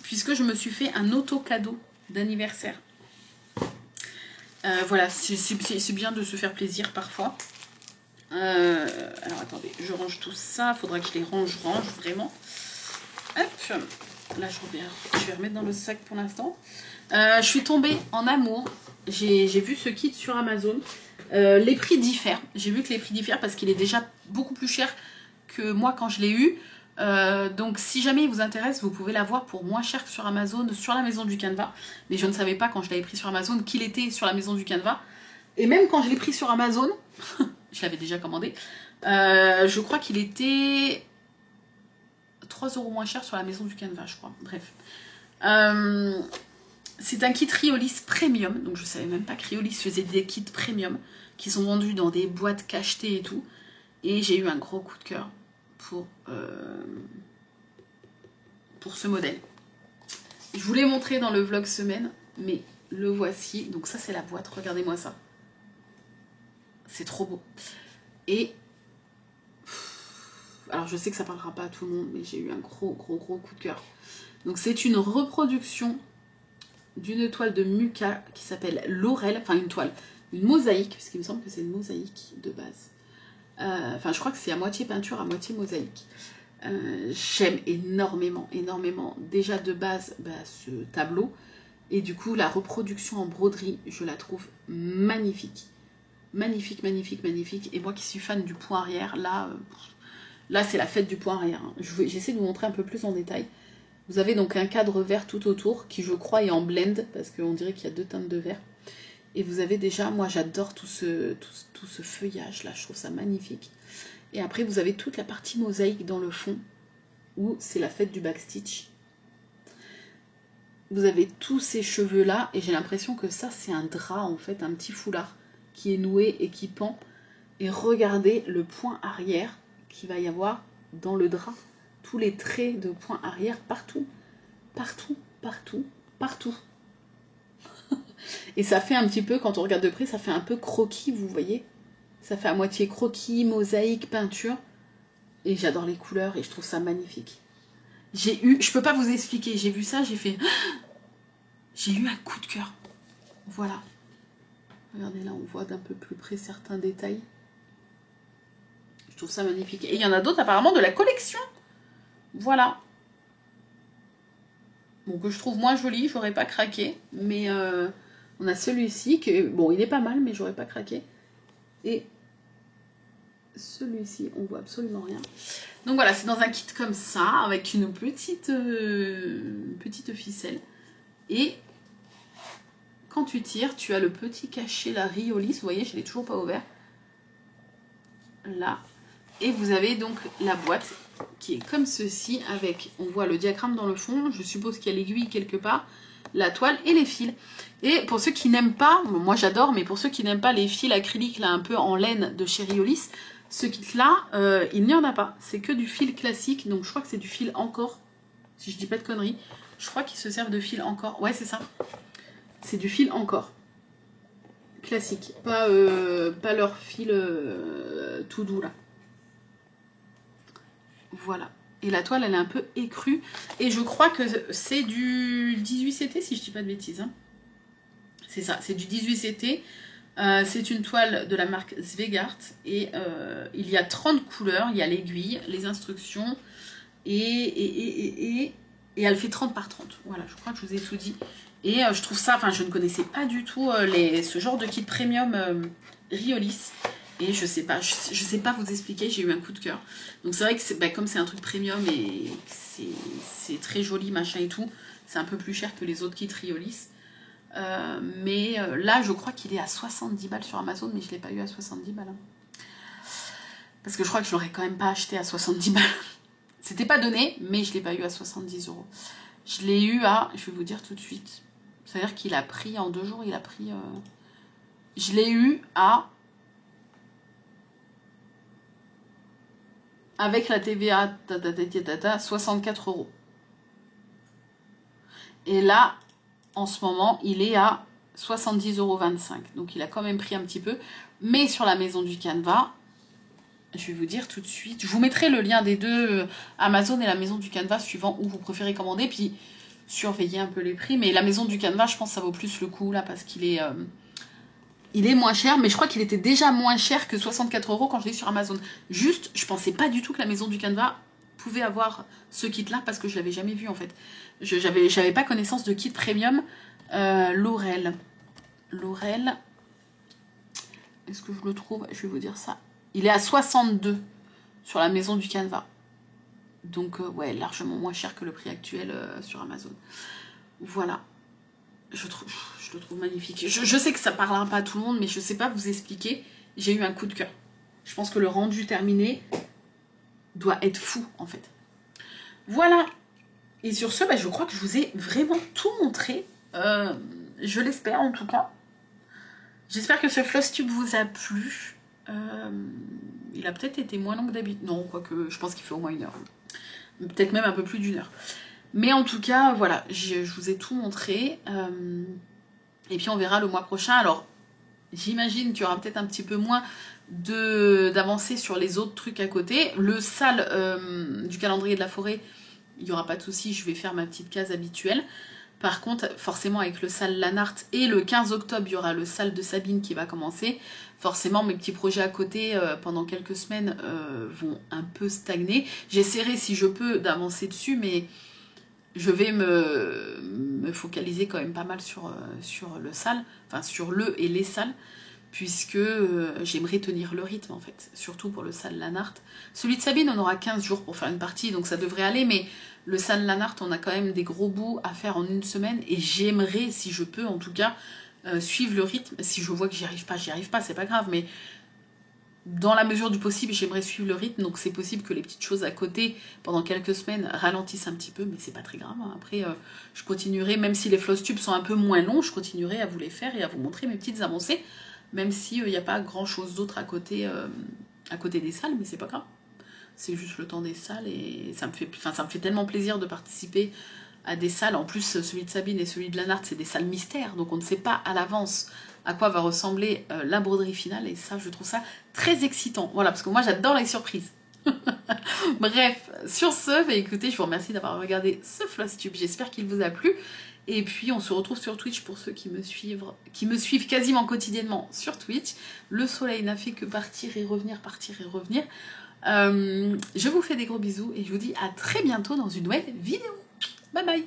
puisque je me suis fait un auto-cadeau d'anniversaire. Voilà, c'est bien de se faire plaisir parfois. Alors attendez, je range tout ça. Faudra que je les range vraiment. Hop, là je vais remettre dans le sac pour l'instant. Je suis tombée en amour. J'ai vu ce kit sur Amazon. Les prix diffèrent. J'ai vu que les prix diffèrent parce qu'il est déjà beaucoup plus cher que moi quand je l'ai eu. Donc si jamais il vous intéresse, vous pouvez l'avoir pour moins cher que sur Amazon, sur la maison du Canva. Mais je ne savais pas quand je l'avais pris sur Amazon qu'il était sur la maison du Canva. Et même quand je l'ai pris sur Amazon, je l'avais déjà commandé, je crois qu'il était 3 € moins cher sur la maison du Canva, je crois. Bref. C'est un kit Riolis Premium, donc je savais même pas que Riolis faisait des kits Premium qui sont vendus dans des boîtes cachetées et tout. Et j'ai eu un gros coup de cœur pour ce modèle. Je vous l'ai montré dans le vlog semaine, mais le voici. Donc ça c'est la boîte, regardez-moi ça. C'est trop beau. Et alors je sais que ça parlera pas à tout le monde, mais j'ai eu un gros coup de cœur. Donc c'est une reproduction d'une toile de Muka qui s'appelle Laurel, enfin une mosaïque, puisqu'il me semble que c'est une mosaïque de base. Enfin, je crois que c'est à moitié peinture, à moitié mosaïque. J'aime énormément déjà de base ce tableau. Et du coup, la reproduction en broderie, je la trouve magnifique. Magnifique. Et moi qui suis fan du point arrière, là c'est la fête du point arrière. Hein. J'essaie de vous montrer un peu plus en détail. Vous avez donc un cadre vert tout autour, qui je crois est en blend, parce qu'on dirait qu'il y a 2 teintes de vert. Et vous avez déjà, moi j'adore tout ce feuillage là, je trouve ça magnifique. Et après vous avez toute la partie mosaïque dans le fond, où c'est la fête du backstitch. Vous avez tous ces cheveux là, et j'ai l'impression que ça c'est un drap en fait, un petit foulard, qui est noué et qui pend. Et regardez le point arrière qu'il va y avoir dans le drap. Tous les traits de point arrière partout. Partout, partout, partout. Et ça fait un petit peu, quand on regarde de près, ça fait un peu croquis, vous voyez. Ça fait à moitié croquis, mosaïque, peinture. Et j'adore les couleurs et je trouve ça magnifique. Je peux pas vous expliquer, j'ai vu ça, j'ai fait... J'ai eu un coup de cœur. Voilà. Regardez là, on voit d'un peu plus près certains détails. Je trouve ça magnifique. Et il y en a d'autres apparemment de la collection. Voilà. Bon, que je trouve moins joli, j'aurais pas craqué. Mais on a celui-ci, que bon, il est pas mal, mais j'aurais pas craqué. Et celui-ci, on voit absolument rien. Donc voilà, c'est dans un kit comme ça, avec une petite ficelle. Et quand tu tires, tu as le petit cachet, la Riolis. Vous voyez, je ne l'ai toujours pas ouvert. Là. Et vous avez donc la boîte qui est comme ceci, avec, on voit le diagramme dans le fond. Je suppose qu'il y a l'aiguille quelque part, la toile et les fils. Et pour ceux qui n'aiment pas, bon, moi j'adore, mais pour ceux qui n'aiment pas les fils acryliques là un peu en laine de chez Riolis, ce kit là, il n'y en a pas. C'est que du fil classique, donc je crois que c'est du fil encore, si je dis pas de conneries. Je crois qu'ils se servent de fil encore. Ouais, c'est ça. C'est du fil encore. Classique. Pas leur fil tout doux là. Voilà. Et la toile, elle est un peu écrue. Et je crois que c'est du 18CT, si je dis pas de bêtises. Hein. C'est ça, c'est du 18CT. C'est une toile de la marque Zweigart. Et il y a 30 couleurs. Il y a l'aiguille, les instructions. Et elle fait 30 par 30. Voilà, je crois que je vous ai tout dit. Et je trouve ça, enfin je ne connaissais pas du tout ce genre de kit premium Riolis. Et je sais pas vous expliquer, j'ai eu un coup de cœur. Donc c'est vrai que comme c'est un truc premium et c'est très joli machin et tout, c'est un peu plus cher que les autres kits Riolis. Mais là je crois qu'il est à 70 balles sur Amazon, mais je ne l'ai pas eu à 70 balles. Hein. Parce que je crois que je l'aurais quand même pas acheté à 70 balles. C'était pas donné, mais je ne l'ai pas eu à 70 €. Je l'ai eu à, je vais vous dire tout de suite, c'est-à-dire qu'il a pris en 2 jours, il a pris... Je l'ai eu à... Avec la TVA, 64 €. Et là, en ce moment, il est à 70,25 €. Donc il a quand même pris un petit peu. Mais sur la maison du Canva, je vais vous dire tout de suite. Je vous mettrai le lien des deux, Amazon et la maison du Canva, suivant où vous préférez commander. Puis surveillez un peu les prix. Mais la maison du Canva, je pense que ça vaut plus le coup là parce qu'il est... il est moins cher, mais je crois qu'il était déjà moins cher que 64 € quand je l'ai sur Amazon. Juste, je pensais pas du tout que la maison du Canva pouvait avoir ce kit-là parce que je l'avais jamais vu en fait. J'avais pas connaissance de kit premium. Laurel. Laurel. Est-ce que je le trouve? Je vais vous dire ça. Il est à 62 sur la maison du Canva. Donc, ouais, largement moins cher que le prix actuel sur Amazon. Voilà. Je le trouve magnifique. Je sais que ça parlera pas à tout le monde, mais je sais pas vous expliquer. J'ai eu un coup de cœur. Je pense que le rendu terminé doit être fou, en fait. Voilà. Et sur ce, je crois que je vous ai vraiment tout montré. Je l'espère, en tout cas. J'espère que ce floss tube vous a plu. Il a peut-être été moins long que d'habitude. Non, quoique, je pense qu'il fait au moins 1 heure. Peut-être même un peu plus d'1 heure. Mais en tout cas, voilà, je vous ai tout montré. Et puis on verra le mois prochain. Alors, j'imagine qu'il y aura peut-être un petit peu moins d'avancées sur les autres trucs à côté. Le sale du calendrier de la forêt, il n'y aura pas de souci, je vais faire ma petite case habituelle. Par contre, forcément, avec le sale Lanart et le 15 octobre, il y aura le sale de Sabine qui va commencer. Forcément, mes petits projets à côté, pendant quelques semaines, vont un peu stagner. J'essaierai, si je peux, d'avancer dessus, mais je vais me focaliser quand même pas mal sur le sale, enfin sur le et les sales. puisque j'aimerais tenir le rythme en fait, surtout pour le San Lanart. Celui de Sabine, on aura 15 jours pour faire une partie, donc ça devrait aller, mais le San Lanart, on a quand même des gros bouts à faire en une semaine, et j'aimerais, si je peux en tout cas, suivre le rythme. Si je vois que j'y arrive pas, c'est pas grave, mais dans la mesure du possible, j'aimerais suivre le rythme, donc c'est possible que les petites choses à côté, pendant quelques semaines, ralentissent un petit peu, mais c'est pas très grave. Hein. Après, je continuerai, même si les floss tubes sont un peu moins longs, je continuerai à vous les faire et à vous montrer mes petites avancées, même s'il n'y a pas grand chose d'autre à côté des salles, mais c'est pas grave. C'est juste le temps des salles, et ça me fait tellement plaisir de participer à des salles. En plus, celui de Sabine et celui de Lanart, c'est des salles mystères, donc on ne sait pas à l'avance à quoi va ressembler la broderie finale, et ça, je trouve ça très excitant. Voilà, parce que moi, j'adore les surprises. Bref, sur ce, bah, écoutez, je vous remercie d'avoir regardé ce floss tube, j'espère qu'il vous a plu, et puis on se retrouve sur Twitch pour ceux qui me suivent quasiment quotidiennement sur Twitch. Le soleil n'a fait que partir et revenir, partir et revenir. Je vous fais des gros bisous, et je vous dis à très bientôt dans une nouvelle vidéo. Bye bye.